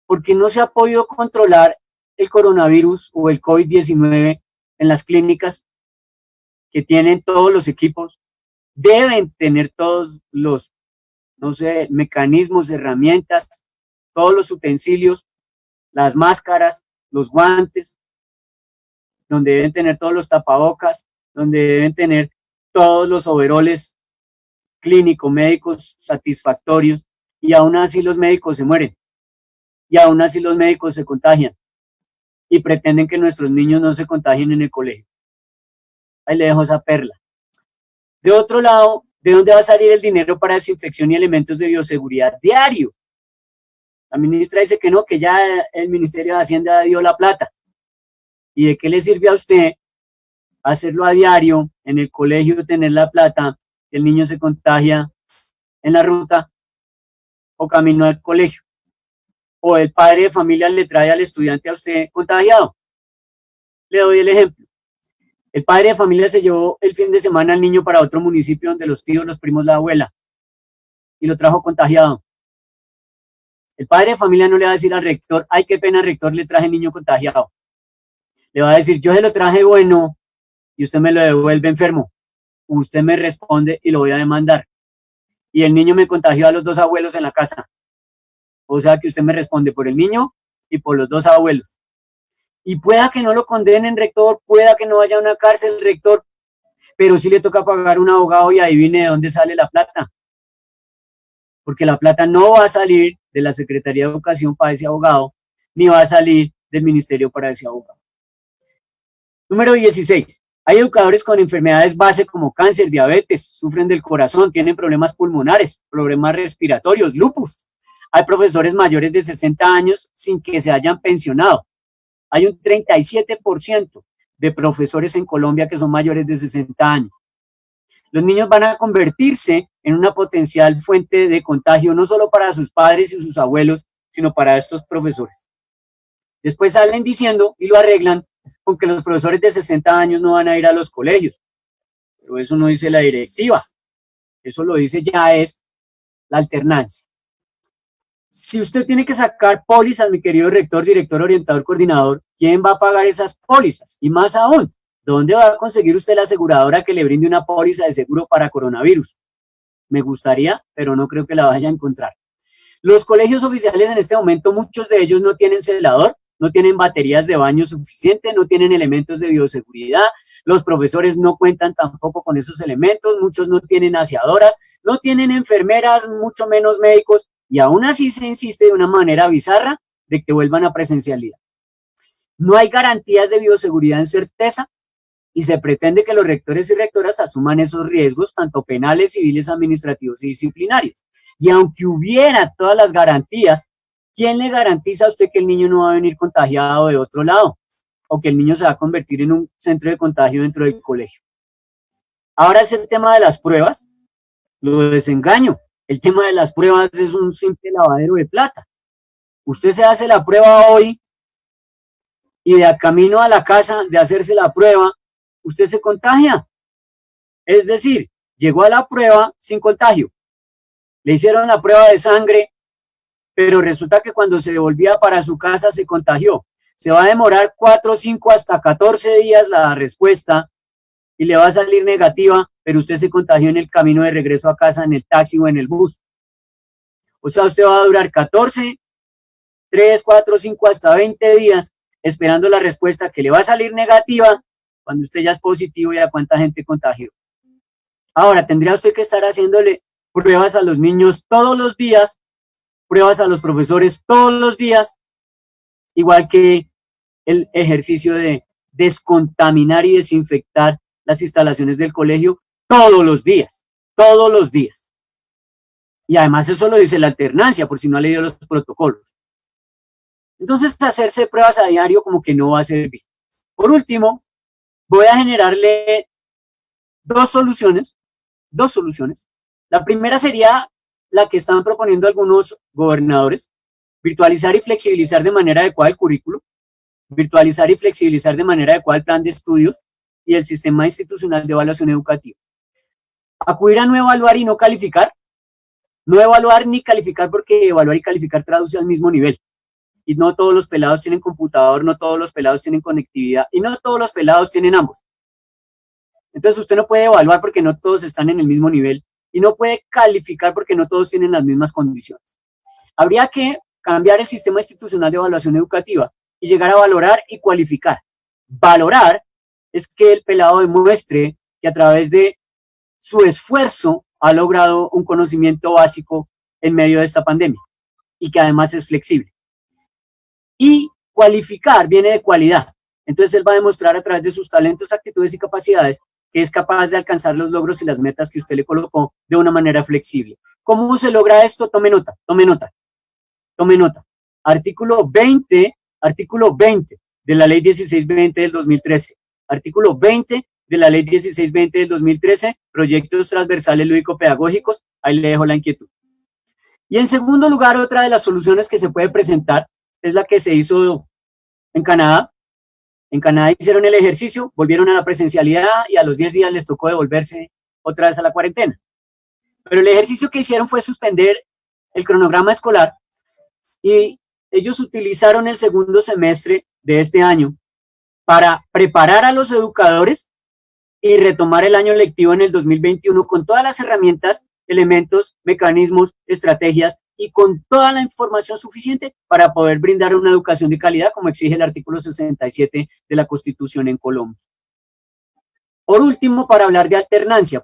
Porque no se ha podido controlar el coronavirus o el COVID-19 en las clínicas que tienen todos los equipos, deben tener todos los, mecanismos, herramientas, todos los utensilios, las máscaras, los guantes, donde deben tener todos los tapabocas, donde deben tener todos los overoles clínico-médicos satisfactorios, y aún así los médicos se mueren, y aún así los médicos se contagian, y pretenden que nuestros niños no se contagien en el colegio. Ahí le dejo esa perla. De otro lado, ¿de dónde va a salir el dinero para desinfección y elementos de bioseguridad diario? La ministra dice que no, que ya el Ministerio de Hacienda dio la plata. ¿Y de qué le sirve a usted hacerlo a diario en el colegio, tener la plata, que el niño se contagia en la ruta o camino al colegio? O el padre de familia le trae al estudiante a usted contagiado. Le doy el ejemplo. El padre de familia se llevó el fin de semana al niño para otro municipio donde los tíos, los primos, la abuela, y lo trajo contagiado. El padre de familia no le va a decir al rector, ay, qué pena, rector, le traje niño contagiado. Le va a decir, yo se lo traje bueno y usted me lo devuelve enfermo. Usted me responde y lo voy a demandar. Y el niño me contagió a los 2 abuelos en la casa. O sea que usted me responde por el niño y por los 2 abuelos. Y pueda que no lo condenen, rector, pueda que no vaya a una cárcel, rector, pero sí le toca pagar un abogado y adivine de dónde sale la plata. Porque la plata no va a salir de la Secretaría de Educación para ese abogado, ni va a salir del ministerio para ese abogado. Número 16. Hay educadores con enfermedades base como cáncer, diabetes, sufren del corazón, tienen problemas pulmonares, problemas respiratorios, lupus. Hay profesores mayores de 60 años sin que se hayan pensionado. Hay un 37% de profesores en Colombia que son mayores de 60 años. Los niños van a convertirse en una potencial fuente de contagio, no solo para sus padres y sus abuelos, sino para estos profesores. Después salen diciendo y lo arreglan con que los profesores de 60 años no van a ir a los colegios. Pero eso no dice la directiva. Eso lo dice ya es la alternancia. Si usted tiene que sacar pólizas, mi querido rector, director, orientador, coordinador, ¿quién va a pagar esas pólizas? Y más aún, ¿dónde va a conseguir usted la aseguradora que le brinde una póliza de seguro para coronavirus? Me gustaría, pero no creo que la vaya a encontrar. Los colegios oficiales en este momento, muchos de ellos no tienen celador, no tienen baterías de baño suficientes, no tienen elementos de bioseguridad, los profesores no cuentan tampoco con esos elementos, muchos no tienen aseadoras, no tienen enfermeras, mucho menos médicos, y aún así se insiste de una manera bizarra de que vuelvan a presencialidad. No hay garantías de bioseguridad en certeza y se pretende que los rectores y rectoras asuman esos riesgos, tanto penales, civiles, administrativos y disciplinarios. Y aunque hubiera todas las garantías, ¿quién le garantiza a usted que el niño no va a venir contagiado de otro lado? O que el niño se va a convertir en un centro de contagio dentro del colegio. Ahora es el tema de las pruebas, lo desengaño. El tema de las pruebas es un simple lavadero de plata. Usted se hace la prueba hoy y de camino a la casa de hacerse la prueba, usted se contagia. Es decir, llegó a la prueba sin contagio. Le hicieron la prueba de sangre, pero resulta que cuando se devolvía para su casa se contagió. Se va a demorar 4, 5, hasta 14 días la respuesta y le va a salir negativa, pero usted se contagió en el camino de regreso a casa, en el taxi o en el bus. O sea, usted va a durar 14, 3, 4, 5, hasta 20 días esperando la respuesta que le va a salir negativa cuando usted ya es positivo y a cuánta gente contagió. Ahora, tendría usted que estar haciéndole pruebas a los niños todos los días, pruebas a los profesores todos los días, igual que el ejercicio de descontaminar y desinfectar las instalaciones del colegio todos los días, todos los días. Y además eso lo dice la alternancia, por si no ha leído los protocolos. Entonces, hacerse pruebas a diario como que no va a servir. Por último, voy a generarle dos soluciones. La primera sería la que están proponiendo algunos gobernadores, virtualizar y flexibilizar de manera adecuada el currículo, virtualizar y flexibilizar de manera adecuada el plan de estudios y el sistema institucional de evaluación educativa. Acudir a no evaluar y no calificar, no evaluar ni calificar porque evaluar y calificar traduce al mismo nivel. Y no todos los pelados tienen computador, no todos los pelados tienen conectividad y no todos los pelados tienen ambos. Entonces usted no puede evaluar porque no todos están en el mismo nivel y no puede calificar porque no todos tienen las mismas condiciones. Habría que cambiar el sistema institucional de evaluación educativa y llegar a valorar y cualificar. Valorar es que el pelado demuestre que a través de su esfuerzo ha logrado un conocimiento básico en medio de esta pandemia y que además es flexible. Y cualificar viene de cualidad. Entonces él va a demostrar a través de sus talentos, actitudes y capacidades que es capaz de alcanzar los logros y las metas que usted le colocó de una manera flexible. ¿Cómo se logra esto? Tome nota, tome nota, tome nota. Artículo 20 de la Ley 1620 del 2013. Artículo 20 de la Ley 1620 del 2013, proyectos transversales lúdico-pedagógicos, ahí le dejo la inquietud. Y en segundo lugar, otra de las soluciones que se puede presentar es la que se hizo en Canadá. En Canadá hicieron el ejercicio, volvieron a la presencialidad y a los 10 días les tocó devolverse otra vez a la cuarentena. Pero el ejercicio que hicieron fue suspender el cronograma escolar y ellos utilizaron el segundo semestre de este año para preparar a los educadores y retomar el año lectivo en el 2021 con todas las herramientas, elementos, mecanismos, estrategias y con toda la información suficiente para poder brindar una educación de calidad como exige el artículo 67 de la Constitución en Colombia. Por último, para hablar de alternancia,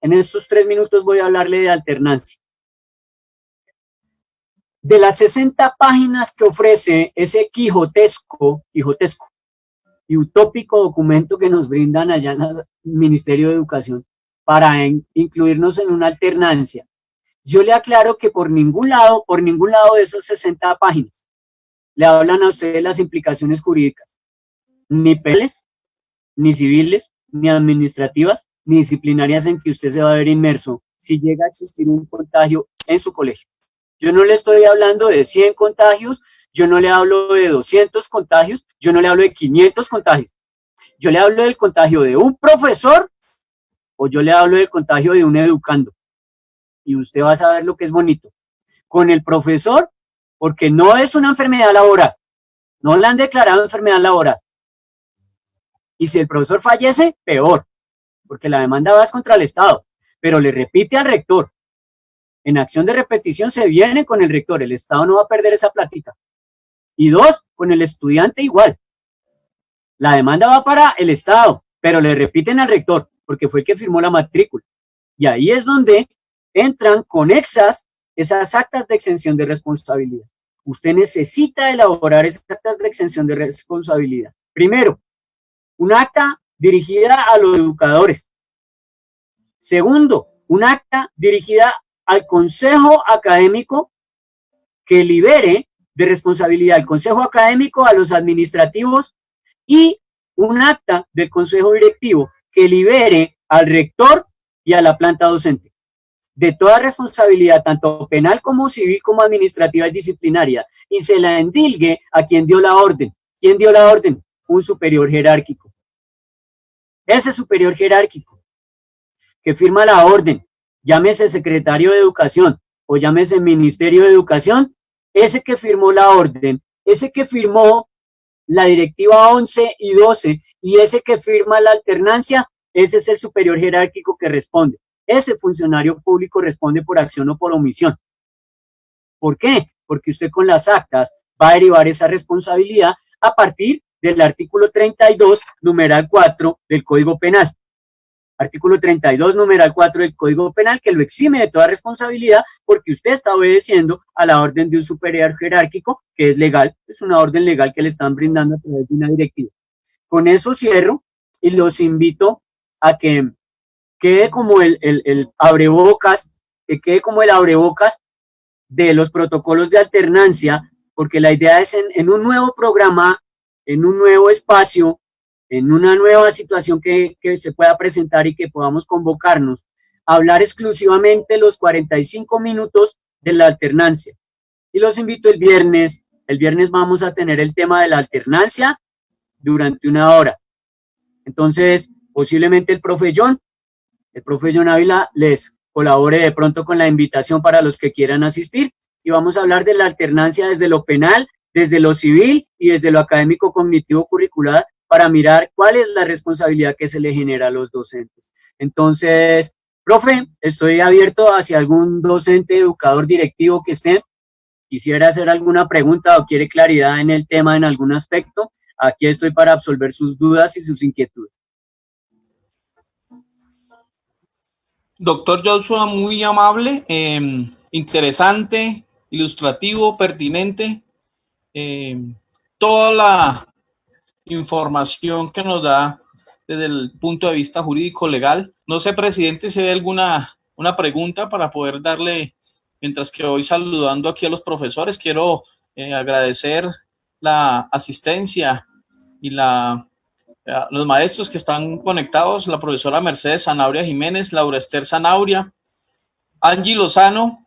en estos 3 minutos voy a hablarle de alternancia. De las 60 páginas que ofrece ese quijotesco y utópico documento que nos brindan allá en el Ministerio de Educación para incluirnos en una alternancia, yo le aclaro que por ningún lado de esas 60 páginas le hablan a ustedes las implicaciones jurídicas, ni penales, ni civiles, ni administrativas, ni disciplinarias en que usted se va a ver inmerso si llega a existir un contagio en su colegio. Yo no le estoy hablando de 100 contagios, yo no le hablo de 200 contagios, yo no le hablo de 500 contagios. Yo le hablo del contagio de un profesor o yo le hablo del contagio de un educando. Y usted va a saber lo que es bonito. Con el profesor, porque no es una enfermedad laboral, no le han declarado enfermedad laboral. Y si el profesor fallece, peor, porque la demanda va contra el Estado, pero le repite al rector. En acción de repetición se viene con el rector, el Estado no va a perder esa plática. Y 2, con el estudiante igual. La demanda va para el Estado, pero le repiten al rector, porque fue el que firmó la matrícula. Y ahí es donde entran conexas esas actas de exención de responsabilidad. Usted necesita elaborar esas actas de exención de responsabilidad. Primero, un acta dirigida a los educadores. Segundo, un acta dirigida al consejo académico que libere de responsabilidad al consejo académico, a los administrativos y un acta del consejo directivo que libere al rector y a la planta docente de toda responsabilidad, tanto penal como civil como administrativa y disciplinaria, y se la endilgue a quien dio la orden. ¿Quién dio la orden? Un superior jerárquico. Ese superior jerárquico que firma la orden, llámese secretario de Educación o llámese Ministerio de Educación, ese que firmó la orden, ese que firmó la directiva 11 y 12 y ese que firma la alternancia, ese es el superior jerárquico que responde. Ese funcionario público responde por acción o por omisión. ¿Por qué? Porque usted con las actas va a derivar esa responsabilidad a partir del artículo 32, numeral 4 del Código Penal. Artículo 32, numeral 4 del Código Penal, que lo exime de toda responsabilidad porque usted está obedeciendo a la orden de un superior jerárquico que es legal, es una orden legal que le están brindando a través de una directiva. Con eso cierro y los invito a que quede como el abrebocas, que quede como el abrebocas de los protocolos de alternancia, porque la idea es en un nuevo programa, en un nuevo espacio, en una nueva situación que se pueda presentar y que podamos convocarnos, a hablar exclusivamente los 45 minutos de la alternancia. Y los invito el viernes vamos a tener el tema de la alternancia durante 1 hora. Entonces, posiblemente el profe John Ávila les colabore de pronto con la invitación para los que quieran asistir y vamos a hablar de la alternancia desde lo penal, desde lo civil y desde lo académico cognitivo curricular para mirar cuál es la responsabilidad que se le genera a los docentes. Entonces, profe, estoy abierto hacia algún docente, educador, directivo que esté, quisiera hacer alguna pregunta o quiere claridad en el tema en algún aspecto, aquí estoy para absolver sus dudas y sus inquietudes. Doctor Joshua, muy amable, interesante, ilustrativo, pertinente, toda la información que nos da desde el punto de vista jurídico legal. No sé, presidente, si hay una pregunta para poder darle, mientras que voy saludando aquí a los profesores, quiero agradecer la asistencia y los maestros que están conectados, la profesora Mercedes Zanabria Jiménez, Laura Esther Zanabria, Angie Lozano,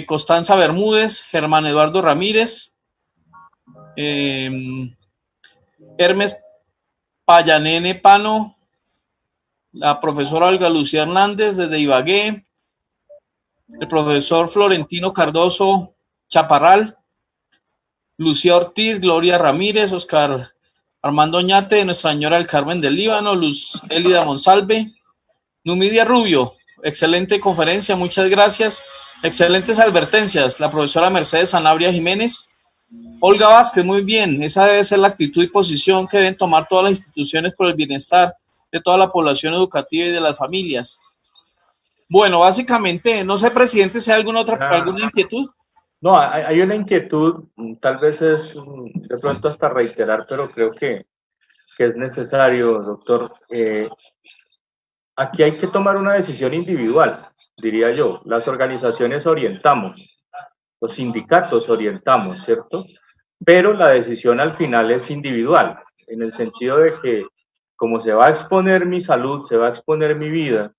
Constanza Bermúdez, Germán Eduardo Ramírez, Hermes Payanene Pano, la profesora Olga Lucía Hernández desde Ibagué, el profesor Florentino Cardoso Chaparral, Lucía Ortiz, Gloria Ramírez, Oscar Armando Oñate, de Nuestra Señora del Carmen del Líbano, Luz Elida Monsalve, Numidia Rubio, excelente conferencia, muchas gracias. Excelentes advertencias, la profesora Mercedes Sanabria Jiménez. Olga Vázquez, muy bien, esa debe ser la actitud y posición que deben tomar todas las instituciones por el bienestar de toda la población educativa y de las familias. Bueno, básicamente, no sé, presidente, si hay alguna inquietud. No, hay una inquietud, tal vez es de pronto hasta reiterar, pero creo que es necesario, doctor. Aquí hay que tomar una decisión individual, diría yo. Las organizaciones orientamos, los sindicatos orientamos, ¿cierto? Pero la decisión al final es individual, en el sentido de que como se va a exponer mi salud, se va a exponer mi vida,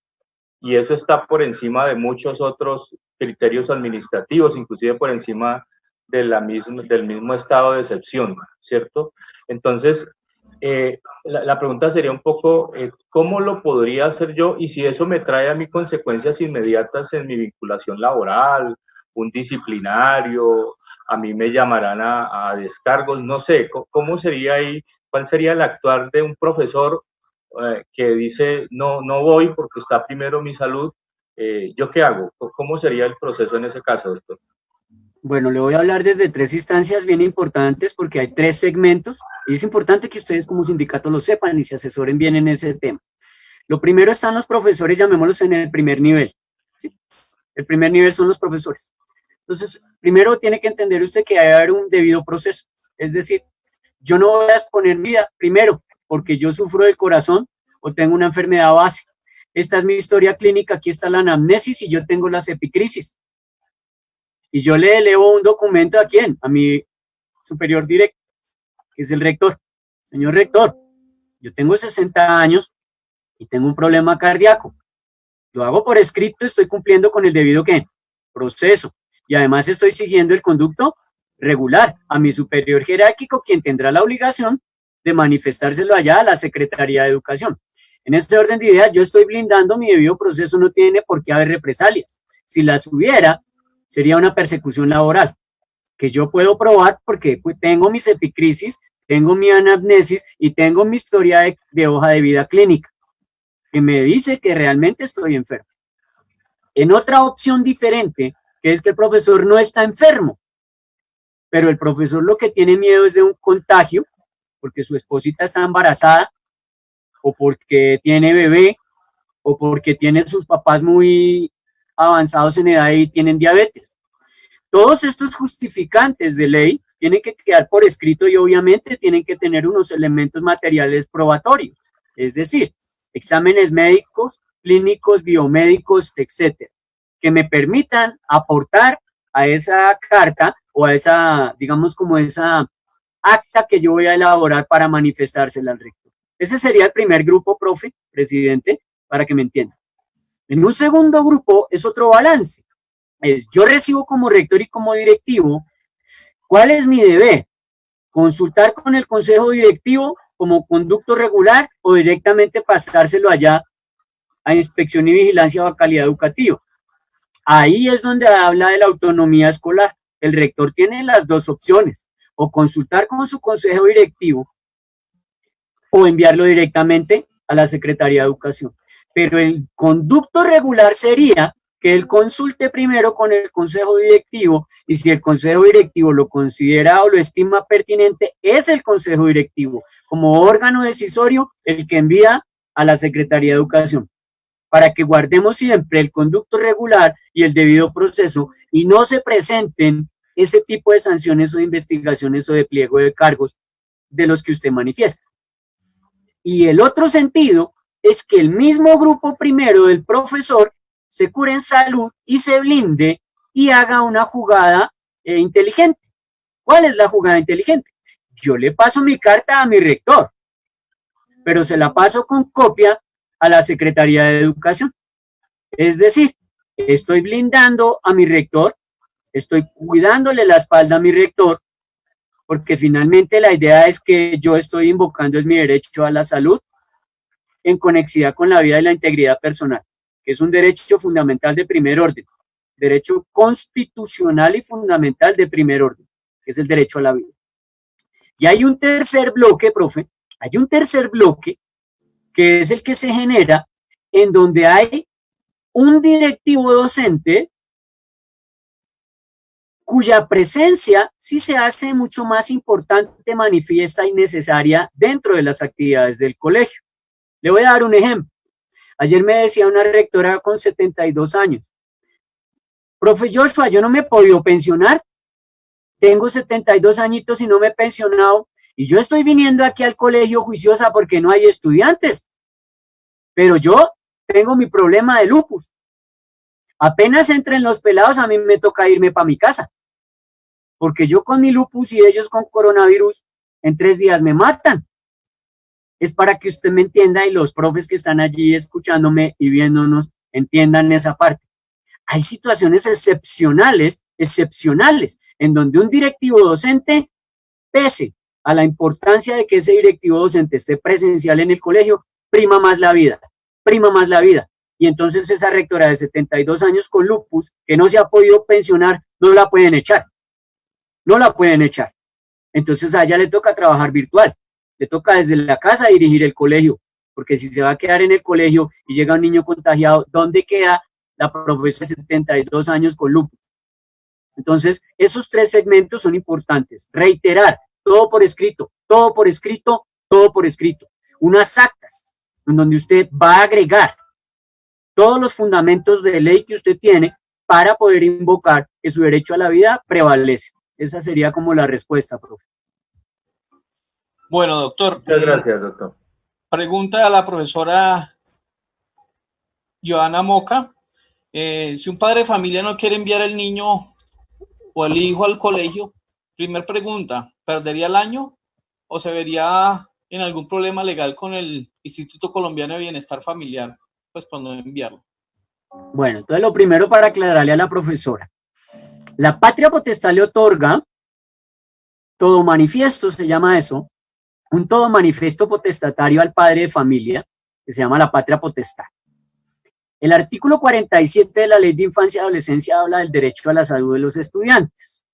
y eso está por encima de muchos otros criterios administrativos, inclusive por encima de del mismo estado de excepción, ¿cierto? Entonces, la pregunta sería un poco, ¿cómo lo podría hacer yo? Y si eso me trae a mí consecuencias inmediatas en mi vinculación laboral, un disciplinario, a mí me llamarán a descargos, no sé, ¿cómo sería ahí? ¿Cuál sería el actuar de un profesor que dice, no voy porque está primero mi salud? ¿Yo qué hago? ¿Cómo sería el proceso en ese caso, doctor? Bueno, le voy a hablar desde 3 instancias bien importantes porque hay 3 segmentos y es importante que ustedes como sindicato lo sepan y se asesoren bien en ese tema. Lo primero están los profesores, llamémoslos en el primer nivel, ¿sí? El primer nivel son los profesores. Entonces, primero tiene que entender usted que debe haber un debido proceso, es decir, yo no voy a exponer mi vida, primero, porque yo sufro del corazón o tengo una enfermedad base. Esta es mi historia clínica, aquí está la anamnesis y yo tengo las epicrisis. Y yo le elevo un documento ¿a quién? A mi superior directo, que es el rector. Señor rector, yo tengo 60 años y tengo un problema cardíaco. Lo hago por escrito, estoy cumpliendo con el debido ¿qué? Proceso. Y además estoy siguiendo el conducto regular a mi superior jerárquico, quien tendrá la obligación de manifestárselo allá a la Secretaría de Educación. En este orden de ideas, yo estoy blindando mi debido proceso, no tiene por qué haber represalias. Si las hubiera, sería una persecución laboral, que yo puedo probar porque pues, tengo mis epicrisis, tengo mi anamnesis y tengo mi historia de hoja de vida clínica, que me dice que realmente estoy enfermo. En otra opción diferente, que es que el profesor no está enfermo, pero el profesor lo que tiene miedo es de un contagio, porque su esposita está embarazada, o porque tiene bebé, o porque tiene sus papás muy avanzados en edad y tienen diabetes. Todos estos justificantes de ley tienen que quedar por escrito y obviamente tienen que tener unos elementos materiales probatorios, es decir, exámenes médicos, clínicos, biomédicos, etcétera, que me permitan aportar a esa carta o a esa, digamos, como esa acta que yo voy a elaborar para manifestársela al rector. Ese sería el primer grupo, profe, presidente, para que me entiendan. En un segundo grupo es otro balance. Es yo recibo como rector y como directivo, ¿cuál es mi deber? Consultar con el consejo directivo como conducto regular o directamente pasárselo allá a inspección y vigilancia o a calidad educativa. Ahí es donde habla de la autonomía escolar. El rector tiene las 2 opciones, o consultar con su consejo directivo o enviarlo directamente a la Secretaría de Educación. Pero el conducto regular sería que él consulte primero con el consejo directivo y si el consejo directivo lo considera o lo estima pertinente, es el consejo directivo como órgano decisorio el que envía a la Secretaría de Educación, para que guardemos siempre el conducto regular y el debido proceso y no se presenten ese tipo de sanciones o de investigaciones o de pliego de cargos de los que usted manifiesta. Y el otro sentido es que el mismo grupo primero del profesor se cure en salud y se blinde y haga una jugada inteligente. ¿Cuál es la jugada inteligente? Yo le paso mi carta a mi rector, pero se la paso con copia a la Secretaría de Educación. Es decir, estoy blindando a mi rector, estoy cuidándole la espalda a mi rector, porque finalmente la idea es que yo estoy invocando es mi derecho a la salud en conexidad con la vida y la integridad personal, que es un derecho fundamental de primer orden, derecho constitucional y fundamental de primer orden, que es el derecho a la vida. Y hay un tercer bloque, profe, hay un tercer bloque que es el que se genera en donde hay un directivo docente cuya presencia sí se hace mucho más importante, manifiesta y necesaria dentro de las actividades del colegio. Le voy a dar un ejemplo. Ayer me decía una rectora con 72 años, profe Joshua, yo no me he podido pensionar, tengo 72 añitos y no me he pensionado, y yo estoy viniendo aquí al colegio juiciosa porque no hay estudiantes, pero yo tengo mi problema de lupus. Apenas entren los pelados, a mí me toca irme para mi casa, porque yo con mi lupus y ellos con coronavirus, en 3 días me matan. Es para que usted me entienda y los profes que están allí escuchándome y viéndonos entiendan esa parte. Hay situaciones excepcionales, en donde un directivo docente, pese a la importancia de que ese directivo docente esté presencial en el colegio, prima más la vida. Y entonces esa rectora de 72 años con lupus, que no se ha podido pensionar, no la pueden echar. Entonces a ella le toca trabajar virtual, le toca desde la casa dirigir el colegio, porque si se va a quedar en el colegio y llega un niño contagiado, ¿dónde queda la profesora de 72 años con lupus? Entonces, esos 3 segmentos son importantes. Reiterar, todo por escrito. Unas actas en donde usted va a agregar todos los fundamentos de ley que usted tiene para poder invocar que su derecho a la vida prevalece. Esa sería como la respuesta, profe. Bueno, doctor. Muchas gracias, doctor. Pregunta a la profesora Joana Moca. Si un padre de familia no quiere enviar al niño o al hijo al colegio, primer pregunta, ¿perdería el año o se vería en algún problema legal con el Instituto Colombiano de Bienestar Familiar, pues por no enviarlo? Bueno, entonces lo primero para aclararle a la profesora, la patria potestad le otorga todo manifiesto, se llama eso, un todo manifiesto potestatario al padre de familia, que se llama la patria potestad. El artículo 47 de la Ley de Infancia y Adolescencia habla del derecho a la salud de los estudiantes.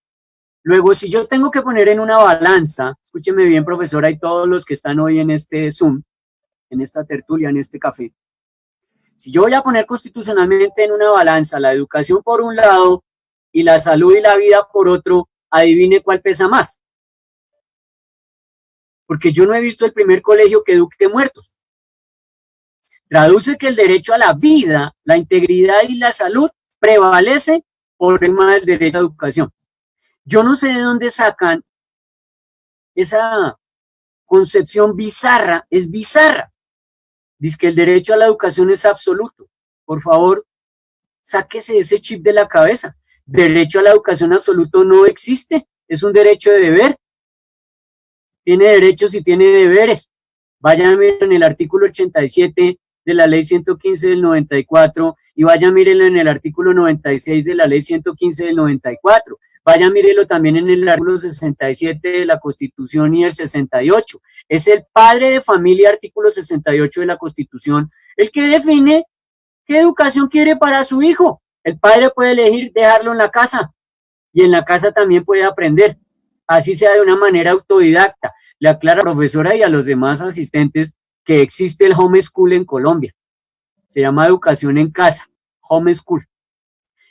Luego, si yo tengo que poner en una balanza, escúcheme bien, profesora, y todos los que están hoy en este Zoom, en esta tertulia, en este café, si yo voy a poner constitucionalmente en una balanza la educación por un lado y la salud y la vida por otro, adivine cuál pesa más. Porque yo no he visto el primer colegio que eduque muertos. Traduce que el derecho a la vida, la integridad y la salud prevalece por encima del derecho a la educación. Yo no sé de dónde sacan esa concepción bizarra, es bizarra. Dice que el derecho a la educación es absoluto. Por favor, sáquese ese chip de la cabeza. Derecho a la educación absoluto no existe, es un derecho de deber. Tiene derechos y tiene deberes. Vayan a mirar en el artículo 87 de la ley 115 del 94 y vayan a mirarlo en el artículo 96 de la ley 115 del 94. Vayan a mirarlo también en el artículo 67 de la Constitución y el 68. Es el padre de familia, artículo 68 de la Constitución, el que define qué educación quiere para su hijo. El padre puede elegir dejarlo en la casa y en la casa también puede aprender. Así sea de una manera autodidacta. Le aclara a la profesora y a los demás asistentes que existe el homeschool en Colombia. Se llama educación en casa, homeschool.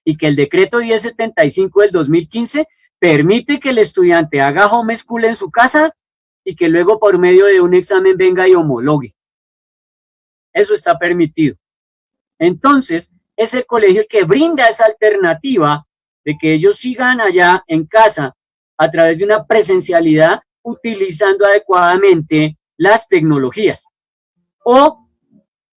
Y que el decreto 1075 del 2015 permite que el estudiante haga homeschool en su casa y que luego por medio de un examen venga y homologue. Eso está permitido. Entonces, es el colegio el que brinda esa alternativa de que ellos sigan allá en casa a través de una presencialidad utilizando adecuadamente las tecnologías. O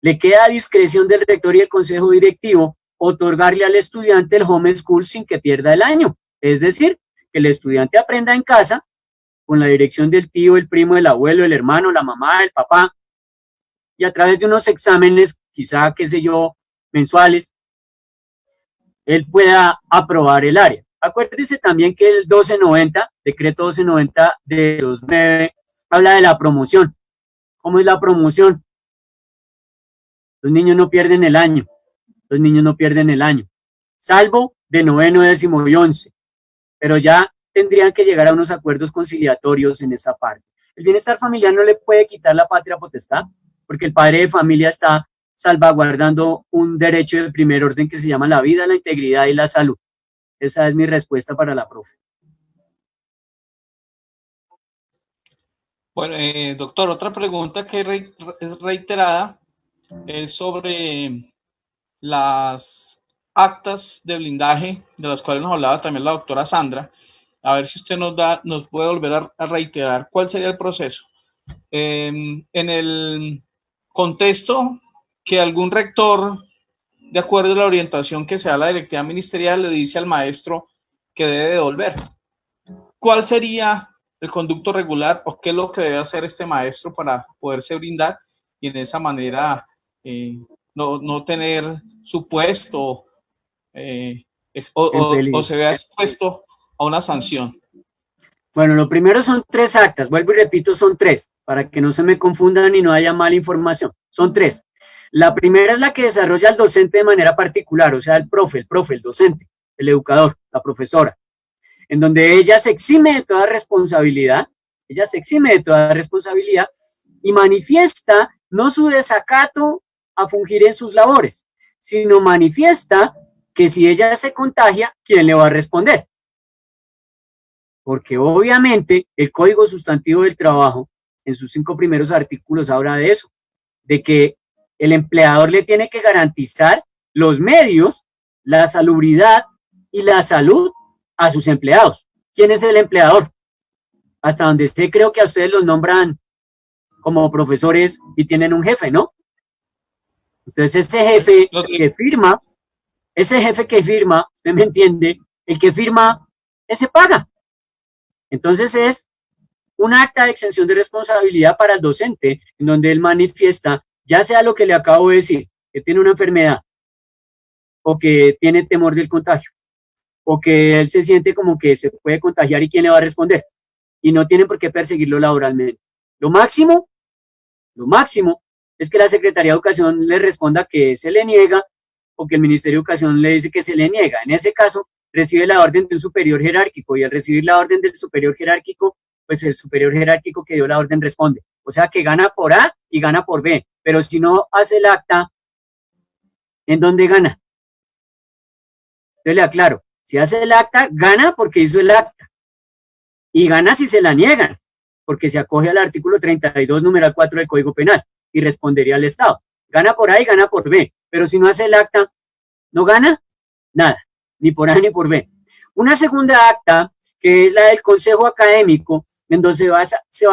le queda a discreción del rector y el consejo directivo otorgarle al estudiante el homeschool sin que pierda el año. Es decir, que el estudiante aprenda en casa con la dirección del tío, el primo, el abuelo, el hermano, la mamá, el papá, y a través de unos exámenes, quizá, qué sé yo, mensuales, él pueda aprobar el área. Acuérdese también que el 1290, decreto 1290 de 2009, habla de la promoción. ¿Cómo es la promoción? Los niños no pierden el año. Salvo de noveno, décimo y 11, pero ya tendrían que llegar a unos acuerdos conciliatorios en esa parte. El bienestar familiar no le puede quitar la patria potestad, porque el padre de familia está salvaguardando un derecho de primer orden que se llama la vida, la integridad y la salud. Esa es mi respuesta para la profe. Bueno, doctor, otra pregunta que es reiterada es sobre las actas de blindaje de las cuales nos hablaba también la doctora Sandra. A ver si usted nos puede volver a reiterar cuál sería el proceso. En el contexto que algún rector, de acuerdo a la orientación que sea la directiva ministerial, le dice al maestro que debe devolver. ¿Cuál sería el conducto regular o qué es lo que debe hacer este maestro para poderse brindar y en esa manera no tener su puesto o se vea expuesto a una sanción? Bueno, lo primero son 3 actas, vuelvo y repito, son 3, para que no se me confundan y no haya mala información. Son 3. La primera es la que desarrolla el docente de manera particular, o sea, el profe, el docente, el educador, la profesora, en donde ella se exime de toda responsabilidad, y manifiesta no su desacato a fungir en sus labores, sino manifiesta que si ella se contagia, ¿quién le va a responder? Porque obviamente el Código Sustantivo del Trabajo, en sus 5 primeros artículos, habla de eso, de que el empleador le tiene que garantizar los medios, la salubridad y la salud a sus empleados. ¿Quién es el empleador? Hasta donde sé, creo que a ustedes los nombran como profesores y tienen un jefe, ¿no? Entonces ese jefe que firma, usted me entiende, el que firma, ese paga. Entonces es un acta de exención de responsabilidad para el docente, en donde él manifiesta, ya sea lo que le acabo de decir, que tiene una enfermedad, o que tiene temor del contagio, o que él se siente como que se puede contagiar y quién le va a responder, y no tienen por qué perseguirlo laboralmente. Lo máximo es que la Secretaría de Educación le responda que se le niega, o que el Ministerio de Educación le dice que se le niega. En ese caso, recibe la orden de un superior jerárquico, y al recibir la orden del superior jerárquico, pues el superior jerárquico que dio la orden responde. O sea que gana por A y gana por B, pero si no hace el acta, ¿en dónde gana? Entonces le aclaro, si hace el acta, gana porque hizo el acta, y gana si se la niegan, porque se acoge al artículo 32, numeral 4 del Código Penal, y respondería al Estado. Gana por A y gana por B, pero si no hace el acta, ¿no gana? Nada, ni por A ni por B. Una segunda acta, que es la del Consejo Académico, en donde se va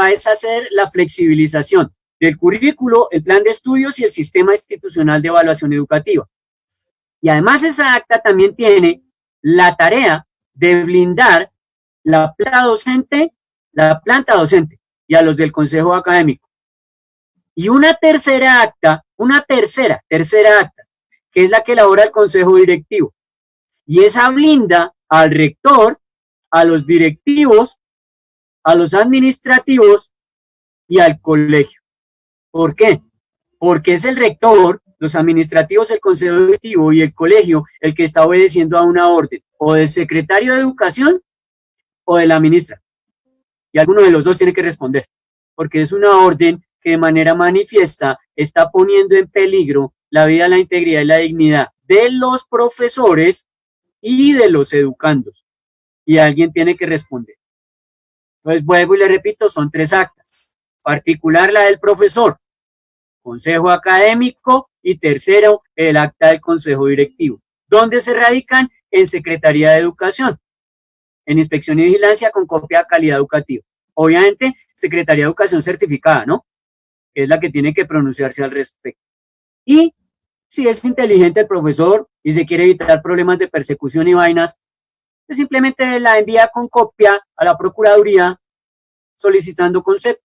a deshacer la flexibilización del currículo, el plan de estudios y el sistema institucional de evaluación educativa. Y además esa acta también tiene la tarea de blindar la planta docente y a los del Consejo Académico. Y una tercera acta, tercera acta, que es la que elabora el Consejo Directivo. Y esa blinda al rector, a los directivos, a los administrativos y al colegio. ¿Por qué? Porque es el rector, los administrativos, el consejo directivo y el colegio el que está obedeciendo a una orden, o del secretario de Educación o de la ministra. Y alguno de los dos tiene que responder, porque es una orden que de manera manifiesta está poniendo en peligro la vida, la integridad y la dignidad de los profesores y de los educandos. Y alguien tiene que responder. Entonces vuelvo y le repito, son 3 actas. Particular la del profesor, Consejo Académico, y tercero, el acta del Consejo Directivo. ¿Dónde se radican? En Secretaría de Educación, en Inspección y Vigilancia con copia de calidad educativa. Obviamente, Secretaría de Educación certificada, ¿no? Que es la que tiene que pronunciarse al respecto. Y si es inteligente el profesor y se quiere evitar problemas de persecución y vainas, pues simplemente la envía con copia a la Procuraduría solicitando concepto.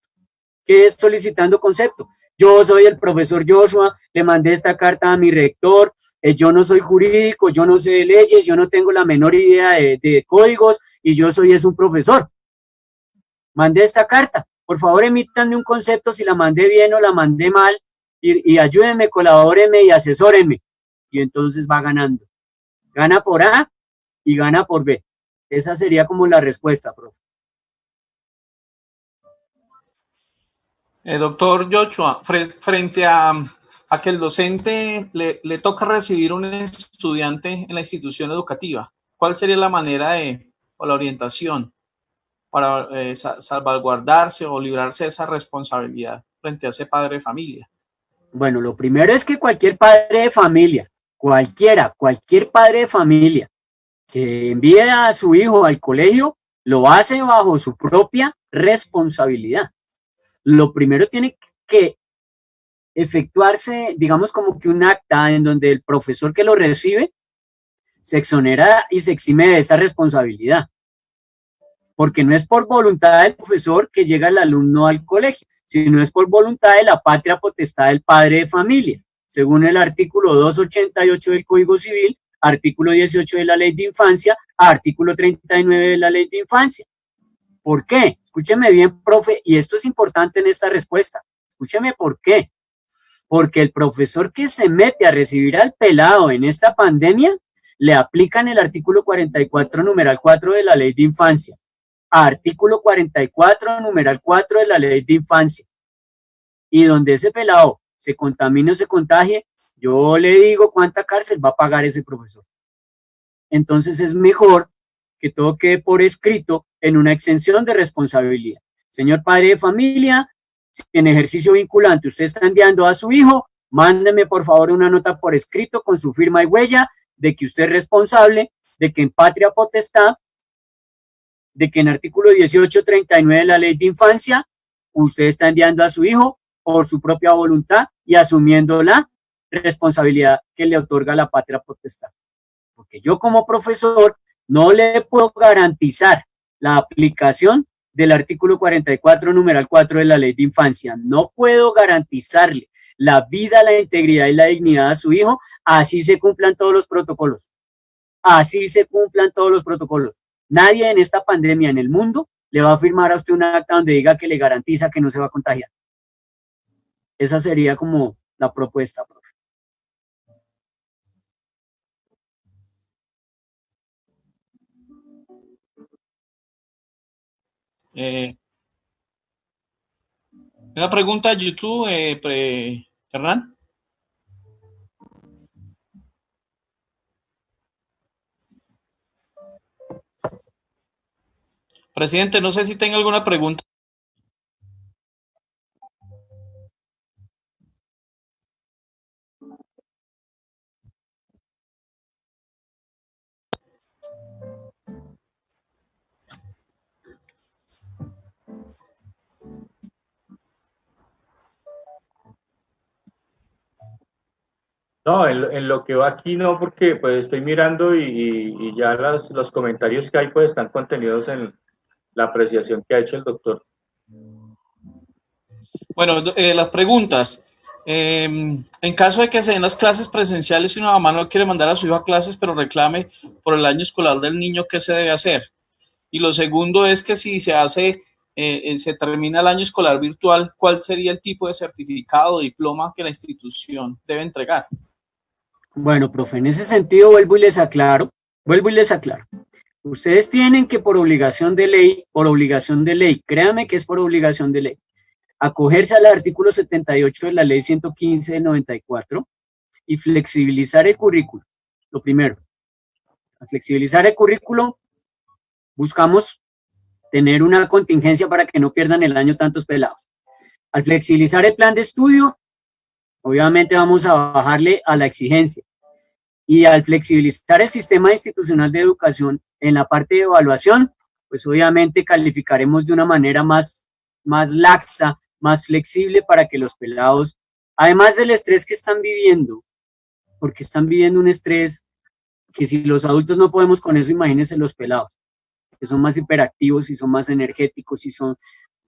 ¿Qué es solicitando concepto? Yo soy el profesor Joshua, le mandé esta carta a mi rector, yo no soy jurídico, yo no sé de leyes, yo no tengo la menor idea de códigos y yo soy un profesor. Mandé esta carta, por favor emítanme un concepto si la mandé bien o la mandé mal y ayúdenme, colabórenme y asesórenme. Y entonces va ganando. Gana por A y gana por B. Esa sería como la respuesta, profe. Doctor Joshua, frente a que el docente le toca recibir un estudiante en la institución educativa, ¿cuál sería la manera o la orientación para salvaguardarse o librarse de esa responsabilidad frente a ese padre de familia? Bueno, lo primero es que cualquier padre de familia, cualquier padre de familia que envíe a su hijo al colegio, lo hace bajo su propia responsabilidad. Lo primero tiene que efectuarse, digamos, como que un acta en donde el profesor que lo recibe se exonera y se exime de esa responsabilidad. Porque no es por voluntad del profesor que llega el alumno al colegio, sino es por voluntad de la patria potestad del padre de familia, según el artículo 288 del Código Civil, artículo 18 de la Ley de Infancia, artículo 39 de la Ley de Infancia. ¿Por qué? Escúcheme bien, profe, y esto es importante en esta respuesta. Escúcheme por qué. Porque el profesor que se mete a recibir al pelado en esta pandemia, le aplican el artículo 44, numeral 4 de la Ley de Infancia. Artículo 44, numeral 4 de la Ley de Infancia. Y donde ese pelado se contamine o se contagie, yo le digo cuánta cárcel va a pagar ese profesor. Entonces es mejor que todo quede por escrito en una exención de responsabilidad. Señor padre de familia, si en ejercicio vinculante usted está enviando a su hijo, mándeme por favor una nota por escrito con su firma y huella de que usted es responsable, de que en patria potestad, de que en artículo 1839 de la Ley de Infancia, usted está enviando a su hijo por su propia voluntad y asumiendo la responsabilidad que le otorga la patria potestad. Porque yo como profesor no le puedo garantizar la aplicación del artículo 44, numeral 4 de la Ley de Infancia. No puedo garantizarle la vida, la integridad y la dignidad a su hijo, así se cumplan todos los protocolos. Así se cumplan todos los protocolos. Nadie en esta pandemia en el mundo le va a firmar a usted un acta donde diga que le garantiza que no se va a contagiar. Esa sería como la propuesta, profe. Una pregunta a YouTube, Hernán. Presidente, no sé si tenga alguna pregunta. No, en lo que va aquí no, porque pues estoy mirando y ya los comentarios que hay pues están contenidos en la apreciación que ha hecho el doctor. Bueno, las preguntas. En caso de que se den las clases presenciales y una mamá no quiere mandar a su hijo a clases, pero reclame por el año escolar del niño, ¿qué se debe hacer? Y lo segundo es que si se termina el año escolar virtual, ¿cuál sería el tipo de certificado o diploma que la institución debe entregar? Bueno, profe, en ese sentido vuelvo y les aclaro. Ustedes tienen que por obligación de ley, créanme que es por obligación de ley, acogerse al artículo 78 de la ley 115 del 94 y flexibilizar el currículo. Lo primero, al flexibilizar el currículo, buscamos tener una contingencia para que no pierdan el año tantos pelados. Al flexibilizar el plan de estudio, obviamente vamos a bajarle a la exigencia. Y al flexibilizar el sistema institucional de educación en la parte de evaluación, pues obviamente calificaremos de una manera más laxa, más flexible para que los pelados, además del estrés que están viviendo, porque están viviendo un estrés que si los adultos no podemos con eso, imagínense los pelados, que son más hiperactivos y son más energéticos y son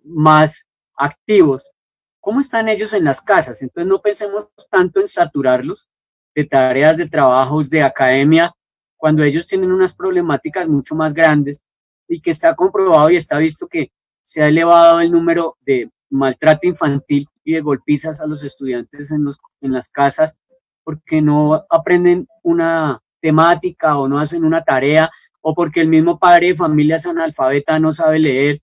más activos. ¿Cómo están ellos en las casas? Entonces no pensemos tanto en saturarlos de tareas, de trabajos, de academia, cuando ellos tienen unas problemáticas mucho más grandes y que está comprobado y está visto que se ha elevado el número de maltrato infantil y de golpizas a los estudiantes en las casas porque no aprenden una temática o no hacen una tarea, o porque el mismo padre de familia es analfabeta, no sabe leer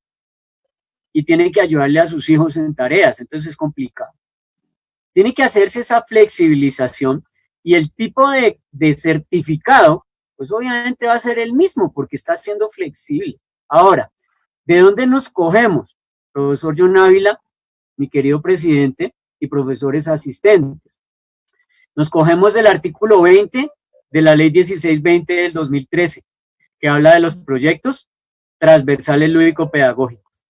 y tiene que ayudarle a sus hijos en tareas, entonces es complicado. Tiene que hacerse esa flexibilización y el tipo de certificado, pues obviamente va a ser el mismo porque está siendo flexible. Ahora, ¿de dónde nos cogemos? Profesor John Ávila, mi querido presidente, y profesores asistentes. Nos cogemos del artículo 20 de la ley 1620 del 2013, que habla de los proyectos transversales lúdico-pedagógicos.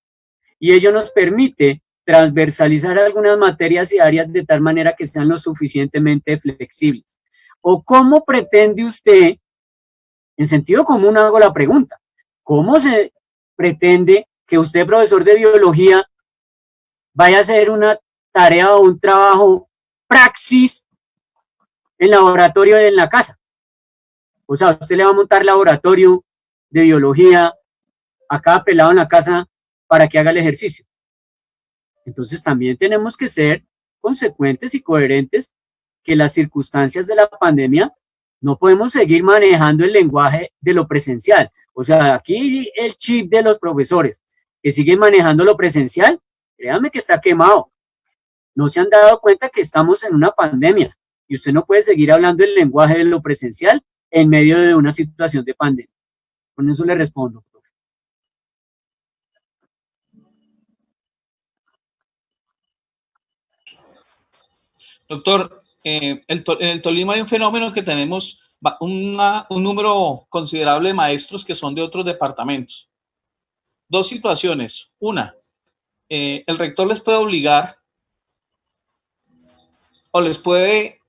Y ello nos permite transversalizar algunas materias y áreas de tal manera que sean lo suficientemente flexibles. ¿O cómo pretende usted, en sentido común hago la pregunta, cómo se pretende que usted, profesor de biología, vaya a hacer una tarea o un trabajo praxis en laboratorio y en la casa? O sea, usted le va a montar laboratorio de biología a cada pelado en la casa para que haga el ejercicio. Entonces también tenemos que ser consecuentes y coherentes que las circunstancias de la pandemia no podemos seguir manejando el lenguaje de lo presencial. O sea, aquí el chip de los profesores que siguen manejando lo presencial, créanme que está quemado. No se han dado cuenta que estamos en una pandemia y usted no puede seguir hablando el lenguaje de lo presencial en medio de una situación de pandemia. Con eso le respondo, profe. Doctor, en el Tolima hay un fenómeno que tenemos un número considerable de maestros que son de otros departamentos. Dos situaciones. Una, el rector les puede obligar o les puede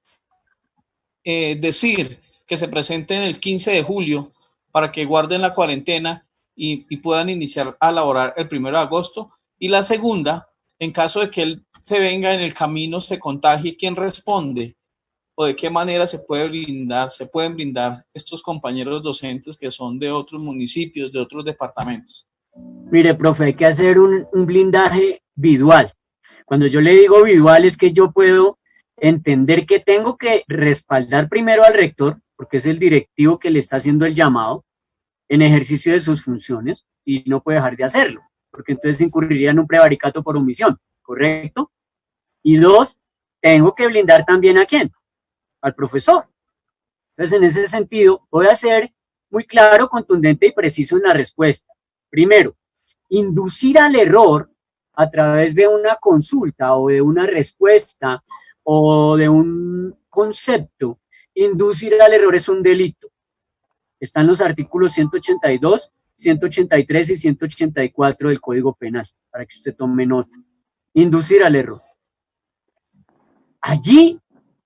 decir que se presenten el 15 de julio para que guarden la cuarentena y puedan iniciar a laborar el 1 de agosto. Y la segunda, en caso de que él se venga en el camino, se contagie, ¿quién responde? ¿O de qué manera se pueden brindar estos compañeros docentes que son de otros municipios, de otros departamentos? Mire, profe, hay que hacer un blindaje visual. Cuando yo le digo visual es que yo puedo entender que tengo que respaldar primero al rector, porque es el directivo que le está haciendo el llamado en ejercicio de sus funciones y no puede dejar de hacerlo, porque entonces incurriría en un prevaricato por omisión, ¿correcto? Y dos, tengo que blindar también ¿a quién? Al profesor. Entonces, en ese sentido, voy a ser muy claro, contundente y preciso en la respuesta. Primero, inducir al error a través de una consulta o de una respuesta o de un concepto, inducir al error es un delito. Están los artículos 182, 183 y 184 del Código Penal, para que usted tome nota. Inducir al error. Allí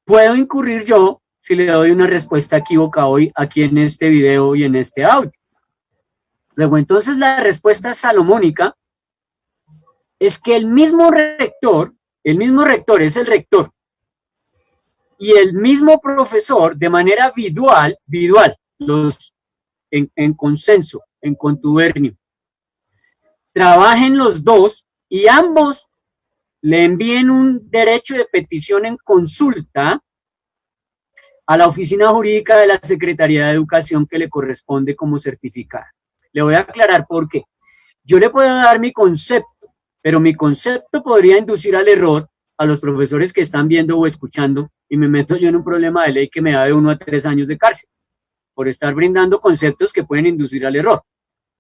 puedo incurrir yo si le doy una respuesta equivocada hoy aquí en este video y en este audio. Luego, entonces, la respuesta salomónica es que el mismo rector es el rector, y el mismo profesor, de manera vidual, en consenso, en contubernio, trabajen los dos y ambos le envíen un derecho de petición en consulta a la oficina jurídica de la Secretaría de Educación que le corresponde como certificada. Le voy a aclarar por qué. Yo le puedo dar mi concepto, pero mi concepto podría inducir al error a los profesores que están viendo o escuchando, y me meto yo en un problema de ley que me da de 1 a 3 años de cárcel por estar brindando conceptos que pueden inducir al error.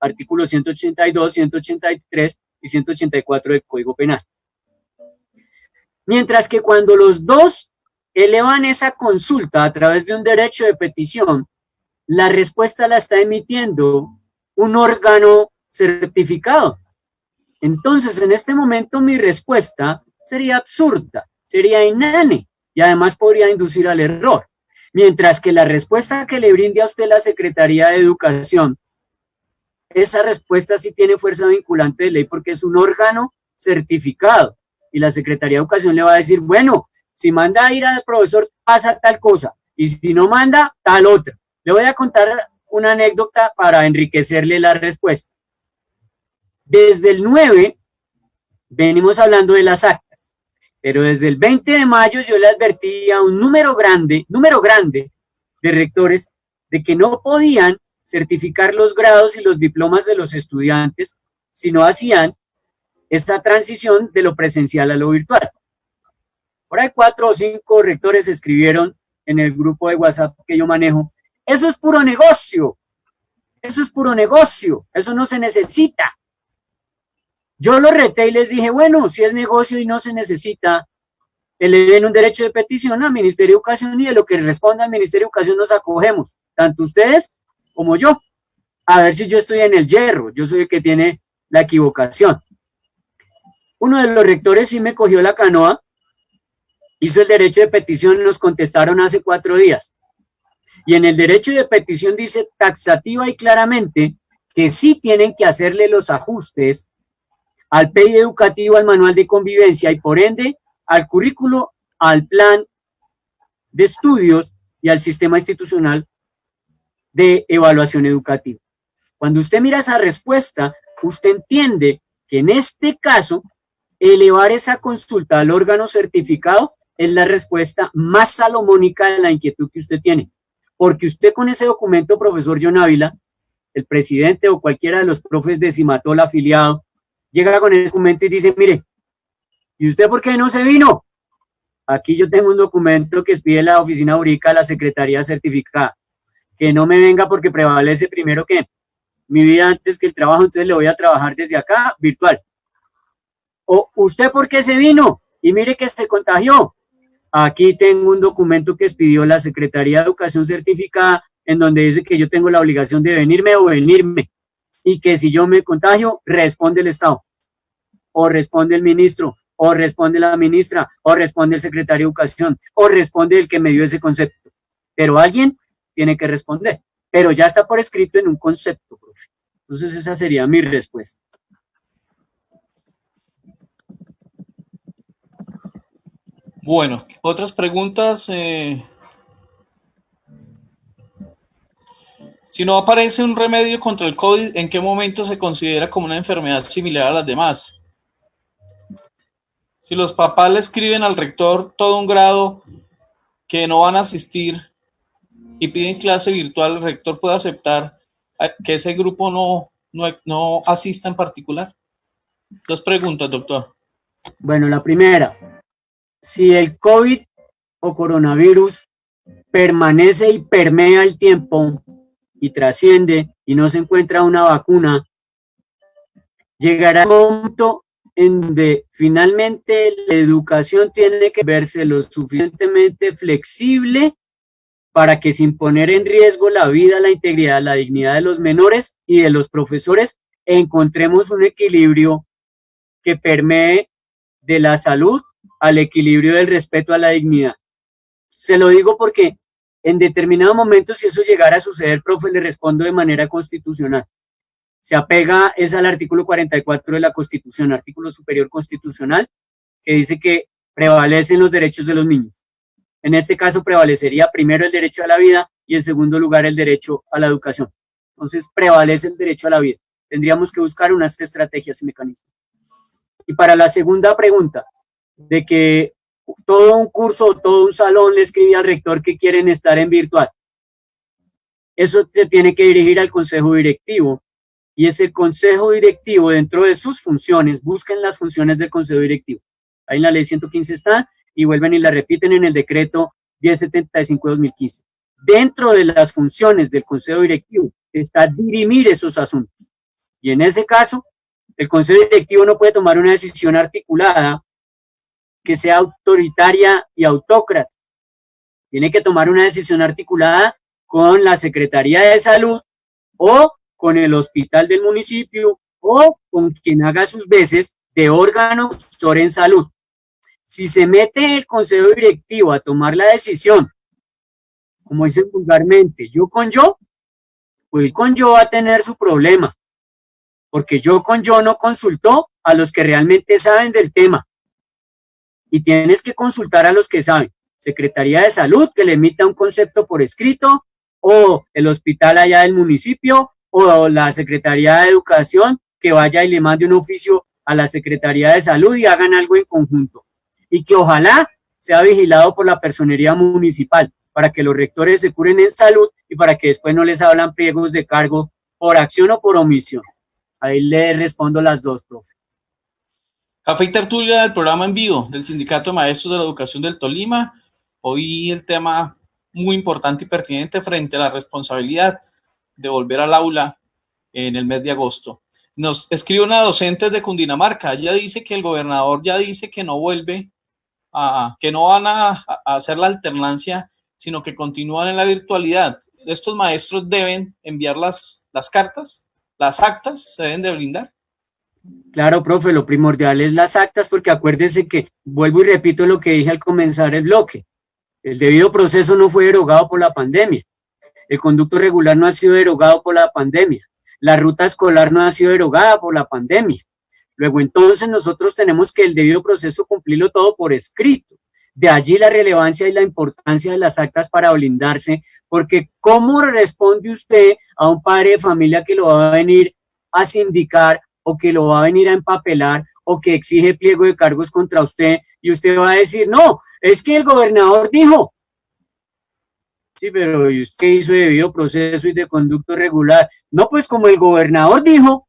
Artículos 182, 183 y 184 del Código Penal. Mientras que cuando los dos elevan esa consulta a través de un derecho de petición, la respuesta la está emitiendo un órgano certificado. Entonces, en este momento mi respuesta sería absurda, sería inane y además podría inducir al error. Mientras que la respuesta que le brinde a usted la Secretaría de Educación, esa respuesta sí tiene fuerza vinculante de ley porque es un órgano certificado. Y la Secretaría de Educación le va a decir, bueno, si manda a ir al profesor, pasa tal cosa, y si no manda, tal otra. Le voy a contar una anécdota para enriquecerle la respuesta. Desde el 9 venimos hablando de las actas, pero desde el 20 de mayo yo le advertí a un número grande de rectores de que no podían certificar los grados y los diplomas de los estudiantes si no hacían esta transición de lo presencial a lo virtual. Por ahí 4 o 5 rectores escribieron en el grupo de WhatsApp que yo manejo: eso es puro negocio, eso es puro negocio, eso no se necesita. Yo lo reté y les dije, bueno, si es negocio y no se necesita, eleven un derecho de petición al Ministerio de Educación y de lo que responda al Ministerio de Educación nos acogemos, tanto ustedes como yo, a ver si yo estoy en el yerro, yo soy el que tiene la equivocación. Uno de los rectores sí me cogió la canoa, hizo el derecho de petición y nos contestaron hace 4 días. Y en el derecho de petición dice taxativa y claramente que sí tienen que hacerle los ajustes al PEI educativo, al manual de convivencia y por ende al currículo, al plan de estudios y al sistema institucional de evaluación educativa. Cuando usted mira esa respuesta, usted entiende que en este caso, elevar esa consulta al órgano certificado es la respuesta más salomónica de la inquietud que usted tiene. Porque usted con ese documento, profesor John Ávila, el presidente o cualquiera de los profes de Cimatol afiliado, llega con el documento y dice, mire, ¿y usted por qué no se vino? Aquí yo tengo un documento que expide la oficina jurídica de la Secretaría Certificada. Que no me venga porque prevalece primero que mi vida antes que el trabajo, entonces le voy a trabajar desde acá, virtual. O, ¿usted por qué se vino? Y mire que se contagió. Aquí tengo un documento que expidió la Secretaría de Educación Certificada, en donde dice que yo tengo la obligación de venirme o venirme. Y que si yo me contagio, responde el Estado. O responde el ministro, o responde la ministra, o responde el secretario de Educación, o responde el que me dio ese concepto. Pero alguien tiene que responder. Pero ya está por escrito en un concepto, profe. Entonces esa sería mi respuesta. Bueno, otras preguntas. Si no aparece un remedio contra el COVID, ¿en qué momento se considera como una enfermedad similar a las demás? Si los papás le escriben al rector todo un grado que no van a asistir y piden clase virtual, ¿el rector puede aceptar que ese grupo no asista en particular? 2 preguntas, doctor. Bueno, la primera, si el COVID o coronavirus permanece y permea el tiempo y trasciende y no se encuentra una vacuna, llegará un momento en donde finalmente la educación tiene que verse lo suficientemente flexible para que sin poner en riesgo la vida, la integridad, la dignidad de los menores y de los profesores, encontremos un equilibrio que permee de la salud al equilibrio del respeto a la dignidad. Se lo digo porque en determinado momento, si eso llegara a suceder, profe, le respondo de manera constitucional. Se apega es al artículo 44 de la Constitución, artículo superior constitucional, que dice que prevalecen los derechos de los niños. En este caso prevalecería primero el derecho a la vida y en segundo lugar el derecho a la educación. Entonces prevalece el derecho a la vida. Tendríamos que buscar unas estrategias y mecanismos. Y para la segunda pregunta, de que todo un curso, todo un salón le escribe al rector que quieren estar en virtual. Eso se tiene que dirigir al consejo directivo. Y ese consejo directivo, dentro de sus funciones, busquen las funciones del consejo directivo. Ahí en la ley 115 está, y vuelven y la repiten en el decreto 1075 de 2015. Dentro de las funciones del consejo directivo está dirimir esos asuntos. Y en ese caso, el consejo directivo no puede tomar una decisión articulada que sea autoritaria y autócrata. Tiene que tomar una decisión articulada con la Secretaría de Salud o con el hospital del municipio o con quien haga sus veces de órgano gestor en salud. Si se mete el consejo directivo a tomar la decisión, como dicen vulgarmente, yo con yo, pues con yo va a tener su problema, porque yo con yo no consultó a los que realmente saben del tema. Y tienes que consultar a los que saben. Secretaría de Salud, que le emita un concepto por escrito, o el hospital allá del municipio, o la Secretaría de Educación, que vaya y le mande un oficio a la Secretaría de Salud y hagan algo en conjunto. Y que ojalá sea vigilado por la personería municipal, para que los rectores se curen en salud y para que después no les hablan pliegos de cargo por acción o por omisión. Ahí le respondo las dos, profe. Café y tertulia del programa en vivo del Sindicato de Maestros de la Educación del Tolima. Hoy el tema muy importante y pertinente frente a la responsabilidad de volver al aula en el mes de agosto. Nos escribe una docente de Cundinamarca. Ella dice que el gobernador ya dice que no vuelve que no van a hacer la alternancia, sino que continúan en la virtualidad. Estos maestros deben enviar las cartas, las actas, se deben de brindar. Claro, profe, lo primordial es las actas, porque acuérdese que, vuelvo y repito lo que dije al comenzar el bloque, el debido proceso no fue derogado por la pandemia, el conducto regular no ha sido derogado por la pandemia, la ruta escolar no ha sido derogada por la pandemia. Luego, entonces, nosotros tenemos que el debido proceso cumplirlo todo por escrito. De allí la relevancia y la importancia de las actas para blindarse, porque ¿cómo responde usted a un padre de familia que lo va a venir a sindicar o que lo va a venir a empapelar o que exige pliego de cargos contra usted y usted va a decir, no, es que el gobernador dijo? Sí, pero ¿y usted hizo debido proceso y de conducto regular? No, pues como el gobernador dijo,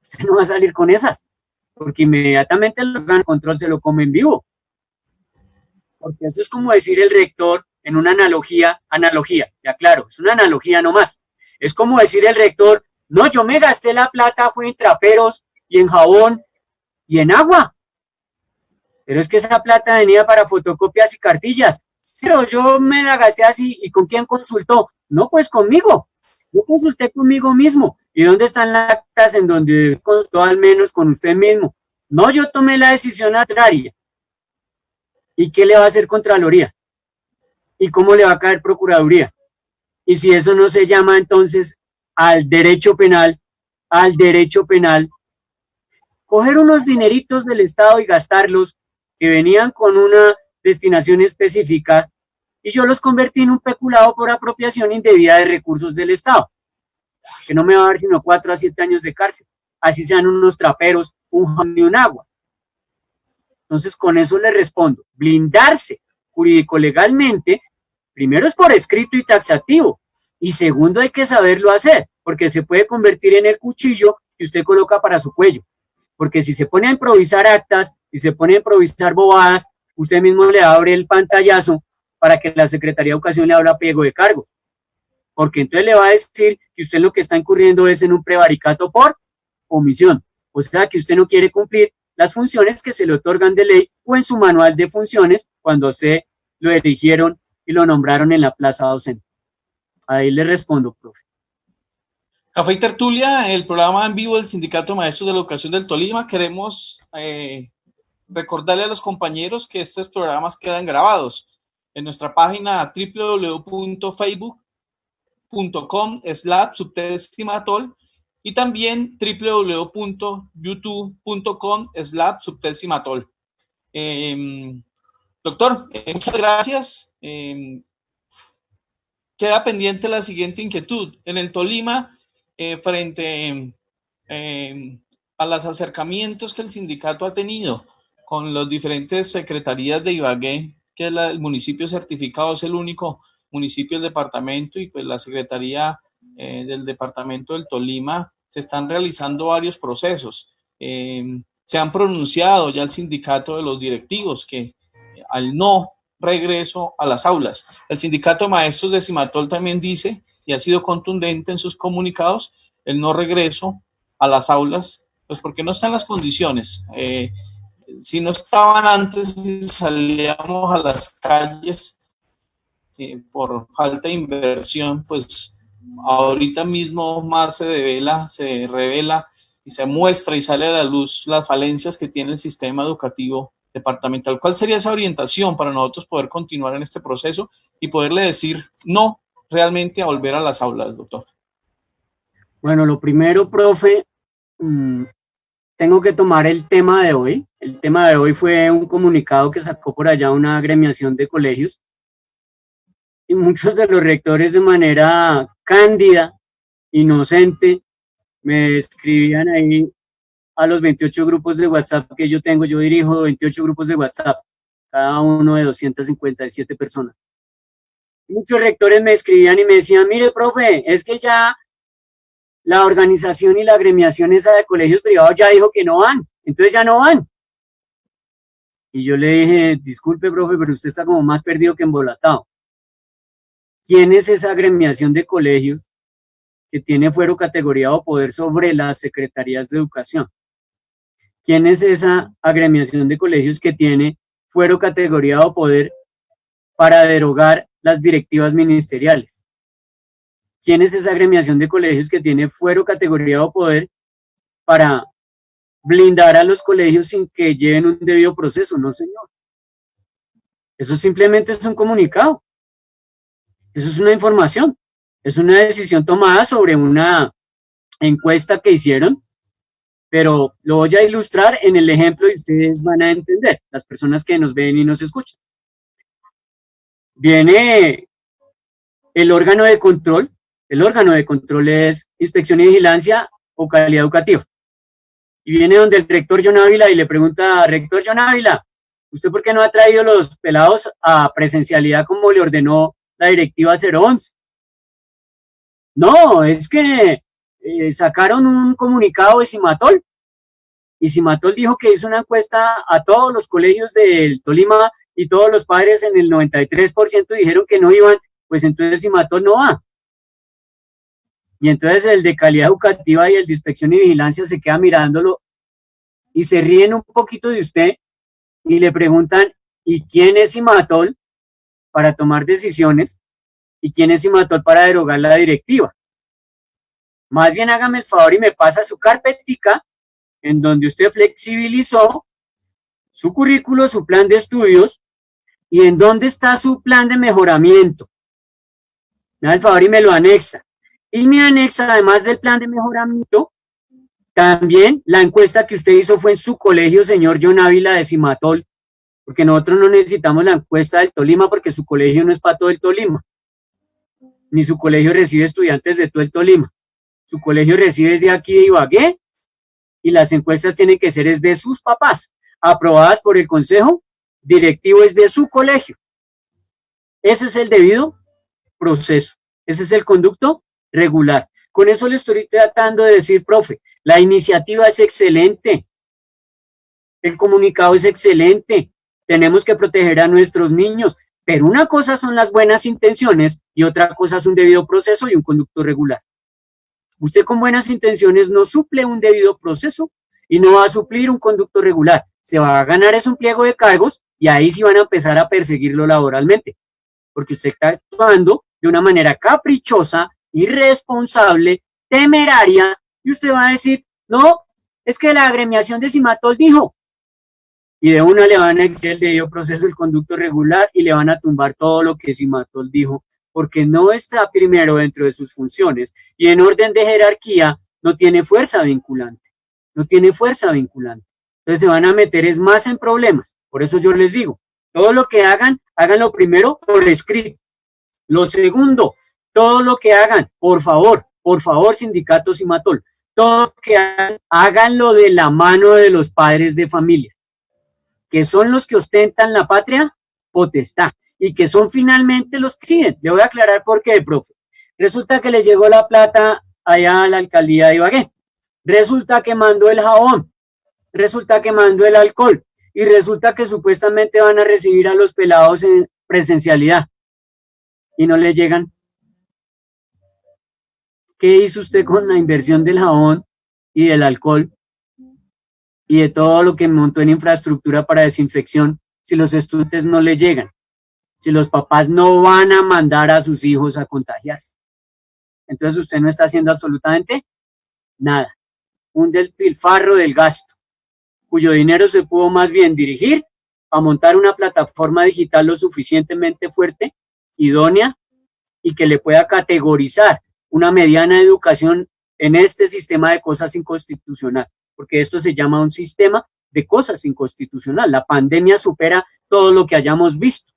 usted no va a salir con esas, porque inmediatamente el órgano de control se lo come en vivo. Porque eso es como decir el rector en una analogía, ya claro, es una analogía nomás. Es como decir el rector, no, yo me gasté la plata, fue en traperos y en jabón y en agua. Pero es que esa plata venía para fotocopias y cartillas. Pero yo me la gasté así, ¿y con quién consultó? No, pues conmigo. Yo consulté conmigo mismo. ¿Y dónde están las actas en donde consultó al menos con usted mismo? No, yo tomé la decisión arbitraria. ¿Y qué le va a hacer Contraloría? ¿Y cómo le va a caer Procuraduría? Y si eso no se llama entonces al derecho penal, coger unos dineritos del Estado y gastarlos que venían con una destinación específica y yo los convertí en un peculado por apropiación indebida de recursos del Estado, que no me va a dar sino 4 a 7 años de cárcel, así sean unos traperos, un jabón y un agua. Entonces con eso le respondo, blindarse jurídico-legalmente, primero es por escrito y taxativo, y segundo hay que saberlo hacer, porque se puede convertir en el cuchillo que usted coloca para su cuello, porque si se pone a improvisar actas, y se pone a improvisar bobadas, usted mismo le abre el pantallazo para que la Secretaría de Educación le abra pliego de cargos, porque entonces le va a decir que usted lo que está incurriendo es en un prevaricato por omisión, o sea que usted no quiere cumplir las funciones que se le otorgan de ley o en su manual de funciones cuando usted lo eligieron y lo nombraron en la plaza docente. Ahí le respondo, profe. Café y tertulia, el programa en vivo del Sindicato de Maestros de la Educación del Tolima. Queremos recordarle a los compañeros que estos programas quedan grabados en nuestra página www.facebook.com/subtesimatol y también www.youtube.com/subtesimatol. Doctor, muchas gracias. Queda pendiente la siguiente inquietud. En el Tolima, frente a los acercamientos que el sindicato ha tenido con las diferentes secretarías de Ibagué, que es el municipio certificado, es el único municipio del departamento, y pues la secretaría del departamento del Tolima, se están realizando varios procesos. Se han pronunciado ya el sindicato de los directivos que al no regreso a las aulas. El sindicato de maestros de Simatol también dice, y ha sido contundente en sus comunicados, el no regreso a las aulas, pues porque no están las condiciones. Si no estaban antes, si salíamos a las calles por falta de inversión, pues ahorita mismo más se revela y se muestra y sale a la luz las falencias que tiene el sistema educativo departamental. ¿Cuál sería esa orientación para nosotros poder continuar en este proceso y poderle decir no realmente a volver a las aulas, doctor? Bueno, lo primero, profe, tengo que tomar el tema de hoy. El tema de hoy fue un comunicado que sacó por allá una agremiación de colegios y muchos de los rectores de manera cándida, inocente, me escribían ahí a los 28 grupos de WhatsApp que yo tengo. Yo dirijo 28 grupos de WhatsApp, cada uno de 257 personas. muchos rectores me escribían y me decían, mire, profe, es que ya la organización y la agremiación esa de colegios privados ya dijo que no van, entonces ya no van. Y yo le dije, disculpe, profe, pero usted está como más perdido que embolatado. ¿Quién es esa agremiación de colegios que tiene fuero, categoría o poder sobre las secretarías de educación? ¿Quién es esa agremiación de colegios que tiene fuero, categoría o poder para derogar las directivas ministeriales? ¿Quién es esa agremiación de colegios que tiene fuero, categoría o poder para blindar a los colegios sin que lleven un debido proceso? No, señor. Eso simplemente es un comunicado. Eso es una información. Es una decisión tomada sobre una encuesta que hicieron, pero lo voy a ilustrar en el ejemplo y ustedes van a entender, las personas que nos ven y nos escuchan. Viene el órgano de control. El órgano de control es Inspección y Vigilancia o Calidad Educativa. Y viene donde el rector John Ávila y le pregunta, rector John Ávila, ¿usted por qué no ha traído los pelados a presencialidad como le ordenó la directiva 011? No, es que sacaron un comunicado de Cimatol, y Cimatol dijo que hizo una encuesta a todos los colegios del Tolima y todos los padres en el 93% dijeron que no iban, pues entonces Cimatol no va. Y entonces el de calidad educativa y el de inspección y vigilancia se queda mirándolo y se ríen un poquito de usted y le preguntan, ¿y quién es Cimatol para tomar decisiones? ¿Y quién es Cimatol para derogar la directiva? Más bien hágame el favor y me pasa su carpetica en donde usted flexibilizó su currículo, su plan de estudios y en dónde está su plan de mejoramiento. Me da el favor y me lo anexa. Y me anexa, además del plan de mejoramiento, también la encuesta que usted hizo fue en su colegio, señor John Ávila de Cimatol, porque nosotros no necesitamos la encuesta del Tolima porque su colegio no es para todo el Tolima, ni su colegio recibe estudiantes de todo el Tolima. Su colegio recibe de aquí de Ibagué y las encuestas tienen que ser de sus papás, aprobadas por el consejo directivo es de su colegio. Ese es el debido proceso, ese es el conducto regular. Con eso le estoy tratando de decir, profe, la iniciativa es excelente, el comunicado es excelente, tenemos que proteger a nuestros niños, pero una cosa son las buenas intenciones y otra cosa es un debido proceso y un conducto regular. Usted con buenas intenciones no suple un debido proceso y no va a suplir un conducto regular. Se va a ganar es un pliego de cargos y ahí sí van a empezar a perseguirlo laboralmente, porque usted está actuando de una manera caprichosa, irresponsable, temeraria, y usted va a decir, no, es que la agremiación de Cimatol dijo, y de una le van a exigir el debido proceso del conducto regular y le van a tumbar todo lo que Cimatol dijo, porque no está primero dentro de sus funciones y en orden de jerarquía no tiene fuerza vinculante, no tiene fuerza vinculante. Entonces se van a meter es más en problemas. Por eso yo les digo, todo lo que hagan, háganlo primero por escrito. Lo segundo, todo lo que hagan, por favor, sindicato Cimatol, todo lo que hagan, háganlo de la mano de los padres de familia, que son los que ostentan la patria potestad y que son finalmente los que deciden. Le voy a aclarar por qué, profe. Resulta que les llegó la plata allá a la alcaldía de Ibagué. Resulta que mandó el jabón. Resulta que mandó el alcohol. Y resulta que supuestamente van a recibir a los pelados en presencialidad. Y no les llegan. ¿Qué hizo usted con la inversión del jabón y del alcohol y de todo lo que montó en infraestructura para desinfección si los estudiantes no les llegan? Si los papás no van a mandar a sus hijos a contagiarse. Entonces usted no está haciendo absolutamente nada. Un despilfarro del gasto, cuyo dinero se pudo más bien dirigir a montar una plataforma digital lo suficientemente fuerte, idónea, y que le pueda categorizar una mediana educación en este sistema de cosas inconstitucional, porque esto se llama un sistema de cosas inconstitucional. La pandemia supera todo lo que hayamos visto.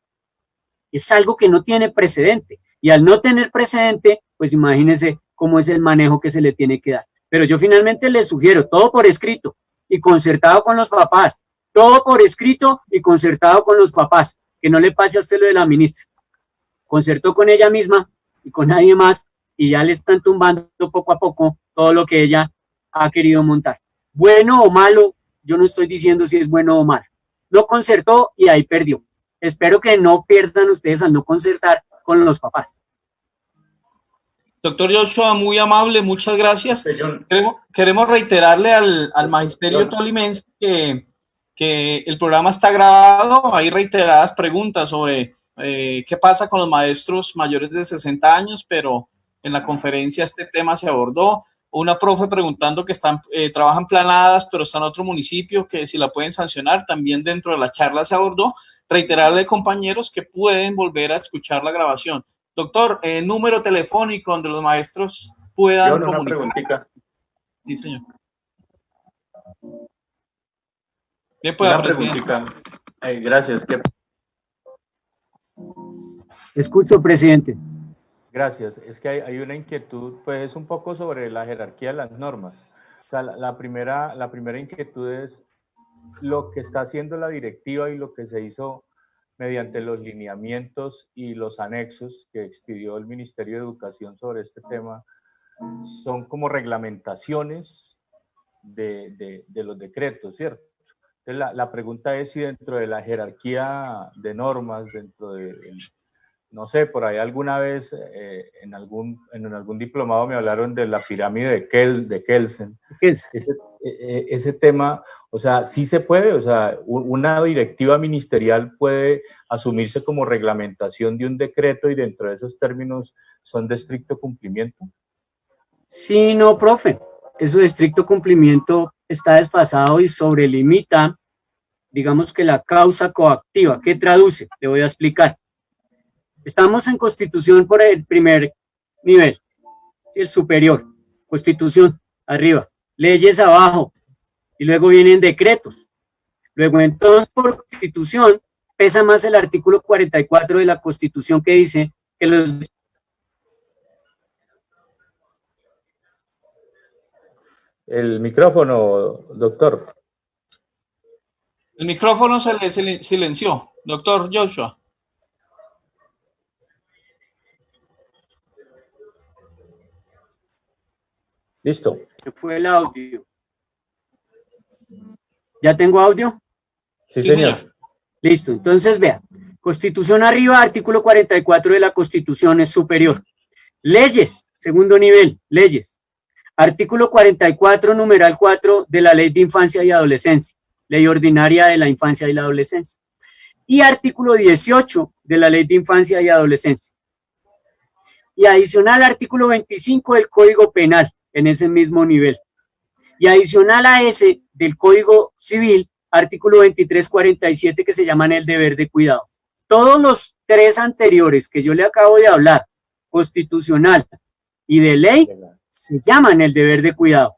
Es algo que no tiene precedente, y al no tener precedente, pues imagínense cómo es el manejo que se le tiene que dar. Pero yo finalmente les sugiero, todo por escrito y concertado con los papás, todo por escrito y concertado con los papás, que no le pase a usted lo de la ministra. concertó con ella misma y con nadie más, y ya le están tumbando poco a poco todo lo que ella ha querido montar. Bueno o malo, yo no estoy diciendo si es bueno o malo. No concertó y ahí perdió. Espero que no pierdan ustedes al no concertar con los papás. Doctor Joshua, muy amable, muchas gracias. Queremos reiterarle al magisterio tolimense que el programa está grabado. Hay reiteradas preguntas sobre qué pasa con los maestros mayores de 60 años, pero en la conferencia este tema se abordó. Una profe preguntando que trabajan planadas, pero está en otro municipio, que si la pueden sancionar, también dentro de la charla se abordó. Reiterarle, compañeros, que pueden volver a escuchar la grabación. Doctor, número telefónico donde los maestros puedan comunicarse. Sí, señor. Bien, pueda, presidente. Gracias. Escucho, presidente. Gracias. Es que hay una inquietud, pues es un poco sobre la jerarquía de las normas. O sea, la primera inquietud es lo que está haciendo la directiva y lo que se hizo mediante los lineamientos y los anexos que expidió el Ministerio de Educación sobre este tema, son como reglamentaciones de los decretos, ¿cierto? Entonces, la pregunta es si dentro de la jerarquía de normas, dentro de, no sé, por ahí alguna vez en algún diplomado me hablaron de la pirámide de Kelsen. Ese tema, o sea, sí se puede, o sea, una directiva ministerial puede asumirse como reglamentación de un decreto y dentro de esos términos son de estricto cumplimiento. Sí, no, profe. Eso de estricto cumplimiento está desfasado y sobrelimita, digamos que la causa coactiva. ¿Qué traduce? Te voy a explicar. Estamos en Constitución por el primer nivel, ¿sí? El superior, Constitución, arriba, leyes abajo, y luego vienen decretos. Luego, entonces, por Constitución, pesa más el artículo 44 de la Constitución que dice que los... El micrófono, doctor. El micrófono se le silenció, doctor Joshua. Listo. Se fue el audio. ¿Ya tengo audio? Sí, señor. Listo, entonces vea. Constitución arriba, artículo 44 de la Constitución es superior. Leyes, segundo nivel, leyes. Artículo 44, numeral 4 de la Ley de Infancia y Adolescencia, Ley Ordinaria de la Infancia y la Adolescencia. Y artículo 18 de la Ley de Infancia y Adolescencia. Y adicional artículo 25 del Código Penal, en ese mismo nivel. Y adicional a ese del Código Civil, artículo 2347 que se llaman el deber de cuidado. Todos los tres anteriores que yo le acabo de hablar, constitucional y de ley, se llaman el deber de cuidado.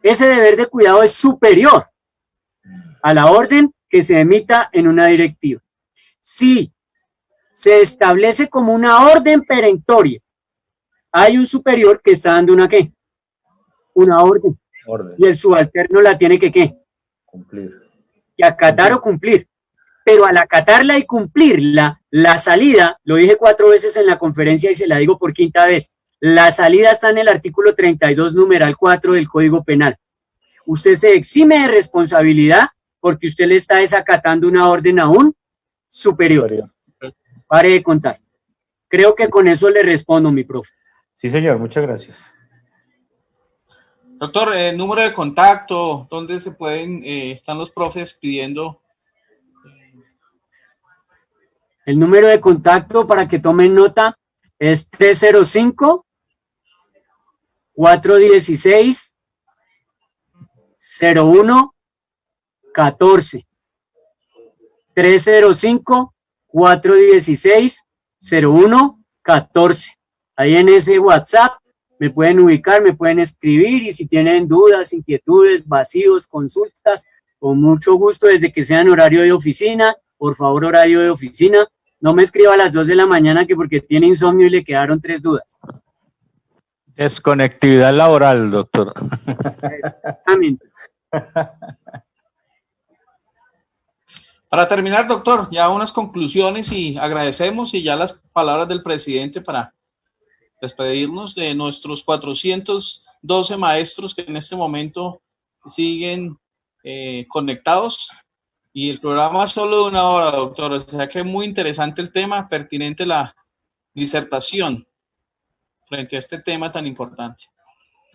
Ese deber de cuidado es superior a la orden que se emita en una directiva. Si se establece como una orden perentoria, hay un superior que está dando una ¿qué? Una orden. Y el subalterno la tiene que ¿qué? Cumplir. Que acatar o cumplir. Pero al acatarla y cumplirla, la salida, lo dije 4 veces en la conferencia y se la digo por 5ª vez, la salida está en el artículo 32, numeral 4 del Código Penal. Usted se exime de responsabilidad porque usted le está desacatando una orden a un superior. Pare de contar. Creo que con eso le respondo, mi profe. Sí, señor, muchas gracias. Doctor, número de contacto, ¿dónde se pueden, están los profes pidiendo? El número de contacto, para que tomen nota, es 305-416-0114. 305-416-0114. Ahí en ese WhatsApp me pueden ubicar, me pueden escribir y si tienen dudas, inquietudes, vacíos, consultas, con mucho gusto desde que sean horario de oficina, por favor horario de oficina, no me escriba a las 2 de la mañana que porque tiene insomnio y le quedaron 3 dudas. Desconectividad laboral, doctor. Exactamente. Para terminar, doctor, ya unas conclusiones y agradecemos y ya las palabras del presidente para despedirnos de nuestros 412 maestros que en este momento siguen conectados. Y el programa es solo de 1 hora, doctor. O sea que es muy interesante el tema, pertinente la disertación frente a este tema tan importante.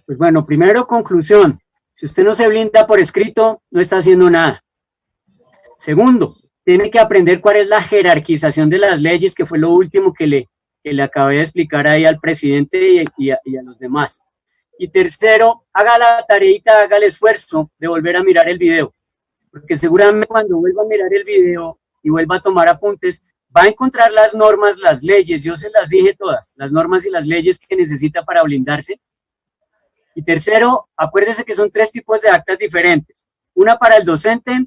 Pues bueno, primero, conclusión. Si usted no se blinda por escrito, no está haciendo nada. Segundo, tiene que aprender cuál es la jerarquización de las leyes, que fue lo último que le acabé de explicar ahí al presidente y a los demás. Y tercero, haga la tareita, haga el esfuerzo de volver a mirar el video, porque seguramente cuando vuelva a mirar el video y vuelva a tomar apuntes, va a encontrar las normas, las leyes, yo se las dije todas, las normas y las leyes que necesita para blindarse. Y tercero, acuérdese que son 3 tipos de actas diferentes, una para el docente,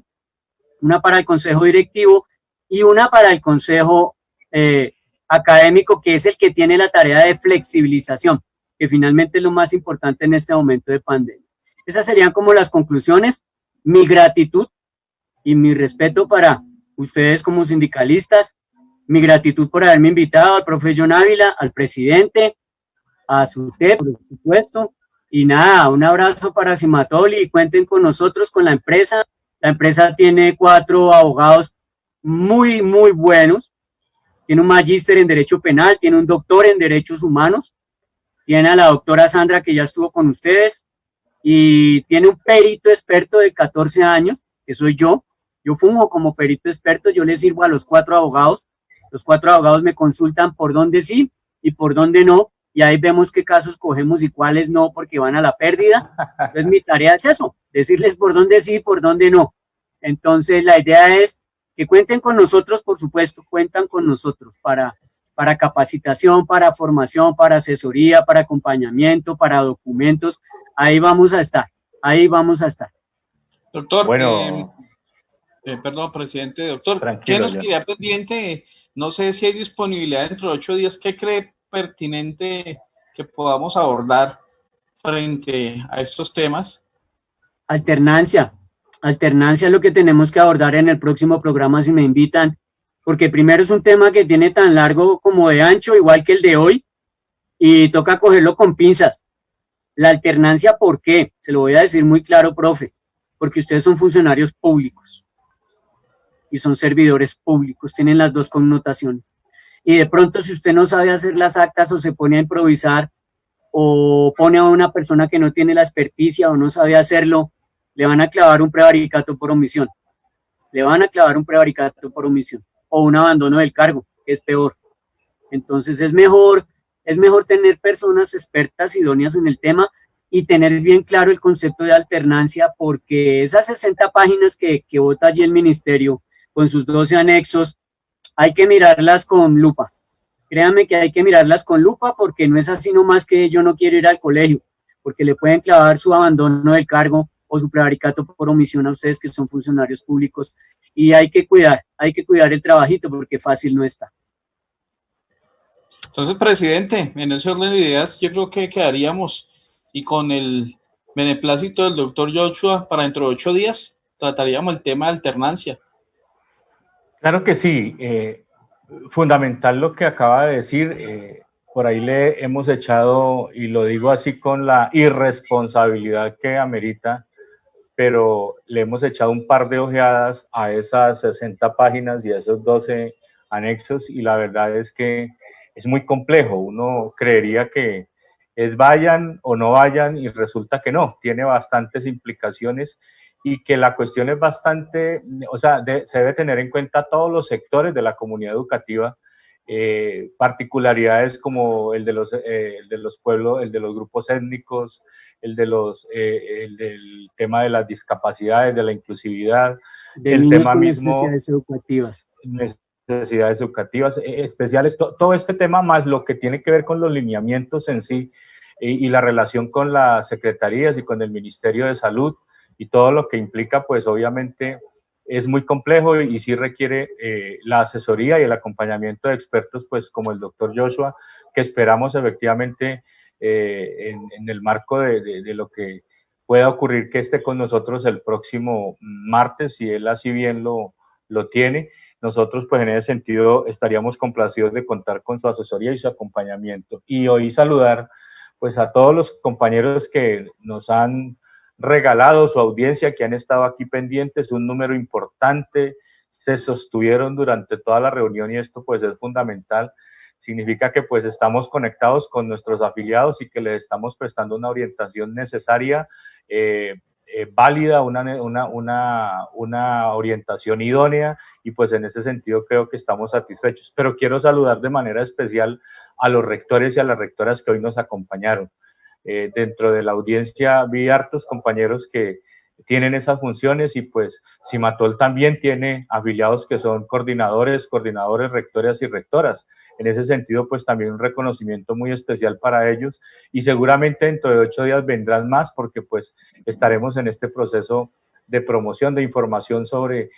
una para el consejo directivo y una para el consejo académico, que es el que tiene la tarea de flexibilización, que finalmente es lo más importante en este momento de pandemia. Esas serían como las conclusiones. Mi gratitud y mi respeto para ustedes como sindicalistas, mi gratitud por haberme invitado, al profe John Ávila, al presidente, a SUTEP, por supuesto, y nada, un abrazo para Cimatol y cuenten con nosotros, con la empresa. La empresa tiene 4 abogados muy, muy buenos, tiene un magíster en Derecho Penal, tiene un doctor en Derechos Humanos, tiene a la doctora Sandra, que ya estuvo con ustedes, y tiene un perito experto de 14 años, que soy yo funjo como perito experto, yo les sirvo a los 4 abogados, los 4 abogados me consultan por dónde sí y por dónde no, y ahí vemos qué casos cogemos y cuáles no, porque van a la pérdida. Entonces mi tarea es eso, decirles por dónde sí y por dónde no. Entonces la idea es que cuenten con nosotros, por supuesto, cuentan con nosotros para capacitación, para formación, para asesoría, para acompañamiento, para documentos. Ahí vamos a estar, ahí vamos a estar. Doctor, Bueno, perdón, presidente, doctor, ¿qué tranquilo, nos ya. quedaría pendiente? No sé si hay disponibilidad dentro de 8 días. ¿Qué cree pertinente que podamos abordar frente a estos temas? Alternancia es lo que tenemos que abordar en el próximo programa si me invitan, porque primero es un tema que tiene tan largo como de ancho, igual que el de hoy, y toca cogerlo con pinzas. La alternancia, ¿por qué? Se lo voy a decir muy claro, profe, porque ustedes son funcionarios públicos y son servidores públicos, tienen las 2 connotaciones. Y de pronto, si usted no sabe hacer las actas o se pone a improvisar o pone a una persona que no tiene la experticia o no sabe hacerlo, le van a clavar un prevaricato por omisión. Le van a clavar un prevaricato por omisión o un abandono del cargo, que es peor. Entonces es mejor tener personas expertas, idóneas en el tema y tener bien claro el concepto de alternancia, porque esas 60 páginas que vota allí el ministerio con sus 12 anexos, hay que mirarlas con lupa. Créanme que hay que mirarlas con lupa, porque no es así nomás que yo no quiero ir al colegio, porque le pueden clavar su abandono del cargo o su prevaricato por omisión a ustedes que son funcionarios públicos, y hay que cuidar el trabajito, porque fácil no está. Entonces, presidente, en ese orden de ideas, yo creo que quedaríamos y con el beneplácito del doctor Joshua, para dentro de 8 días trataríamos el tema de alternancia. Claro que sí, fundamental lo que acaba de decir, por ahí le hemos echado, y lo digo así con la irresponsabilidad que amerita, pero le hemos echado un par de ojeadas a esas 60 páginas y a esos 12 anexos, y la verdad es que es muy complejo. Uno creería que es vayan o no vayan y resulta que no, tiene bastantes implicaciones y que la cuestión es bastante, o sea, se debe tener en cuenta todos los sectores de la comunidad educativa, particularidades como el de los pueblos, el de los grupos étnicos, el del tema de las discapacidades, de la inclusividad, el tema mismo, necesidades educativas especiales, todo este tema más lo que tiene que ver con los lineamientos en sí y la relación con las secretarías y con el Ministerio de Salud y todo lo que implica, pues obviamente es muy complejo y sí requiere la asesoría y el acompañamiento de expertos, pues como el doctor Joshua, que esperamos efectivamente en el marco de lo que pueda ocurrir, que esté con nosotros el próximo martes, si él así bien lo lo tiene. Nosotros, pues en ese sentido, estaríamos complacidos de contar con su asesoría y su acompañamiento. Y hoy saludar, pues, a todos los compañeros que nos han regalado su audiencia, que han estado aquí pendientes, un número importante, se sostuvieron durante toda la reunión y esto, pues, es fundamental. Significa que, pues, estamos conectados con nuestros afiliados y que les estamos prestando una orientación necesaria, válida, una orientación idónea, y pues en ese sentido creo que estamos satisfechos. Pero quiero saludar de manera especial a los rectores y a las rectoras que hoy nos acompañaron. Dentro de la audiencia vi hartos compañeros que tienen esas funciones y pues Cimatol también tiene afiliados que son coordinadores, rectores y rectoras. En ese sentido, pues también un reconocimiento muy especial para ellos y seguramente dentro de 8 días vendrán más porque pues estaremos en este proceso de promoción, de información sobre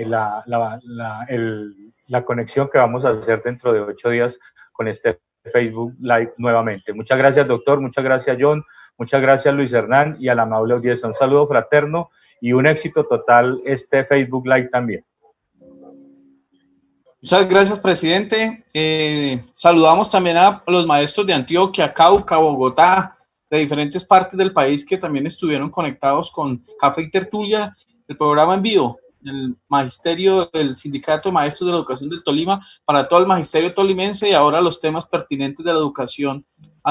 la conexión que vamos a hacer dentro de 8 días con este Facebook Live nuevamente. Muchas gracias, doctor, muchas gracias, John, muchas gracias, Luis Hernán, y a la amable audiencia. Un saludo fraterno y un éxito total este Facebook Live también. Muchas gracias, presidente. Saludamos también a los maestros de Antioquia, Cauca, Bogotá, de diferentes partes del país que también estuvieron conectados con Café y Tertulia, el programa en vivo del Magisterio del Sindicato de Maestros de la Educación del Tolima, para todo el magisterio tolimense y ahora los temas pertinentes de la educación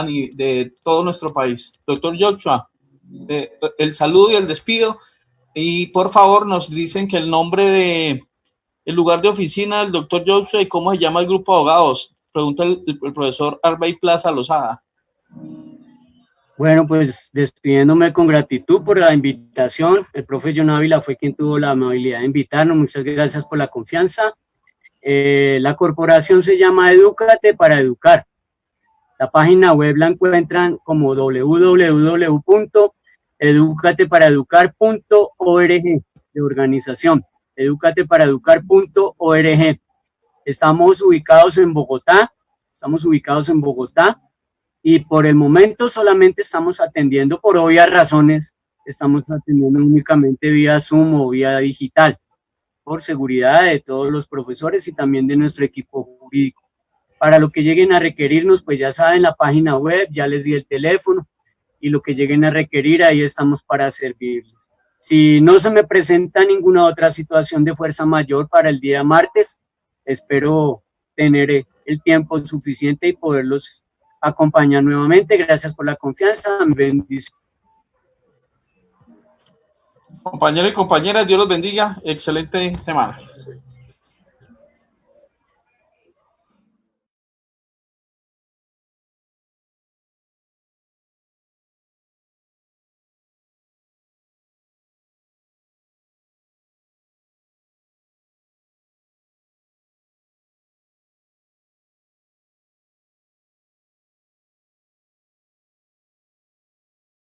de todo nuestro país. Doctor Joshua, el saludo y el despido, y por favor nos dicen que el nombre de el lugar de oficina del doctor Joshua y cómo se llama el grupo de abogados. Pregunta el profesor Arbey Plaza Lozada. Bueno, pues despidiéndome con gratitud por la invitación. El profe John Ávila fue quien tuvo la amabilidad de invitarnos. Muchas gracias por la confianza. La corporación se llama Edúcate para Educar. La página web la encuentran como www.educateparaeducar.org de organización. educateparaeducar.org. Estamos ubicados en Bogotá, y por el momento solamente estamos atendiendo, por obvias razones, estamos atendiendo únicamente vía Zoom o vía digital, por seguridad de todos los profesores y también de nuestro equipo jurídico. Para lo que lleguen a requerirnos, pues ya saben, la página web, ya les di el teléfono, y lo que lleguen a requerir, ahí estamos para servirles. Si no se me presenta ninguna otra situación de fuerza mayor para el día martes, espero tener el tiempo suficiente y poderlos acompañar nuevamente. Gracias por la confianza. Bendición. Compañeros y compañeras, Dios los bendiga. Excelente semana.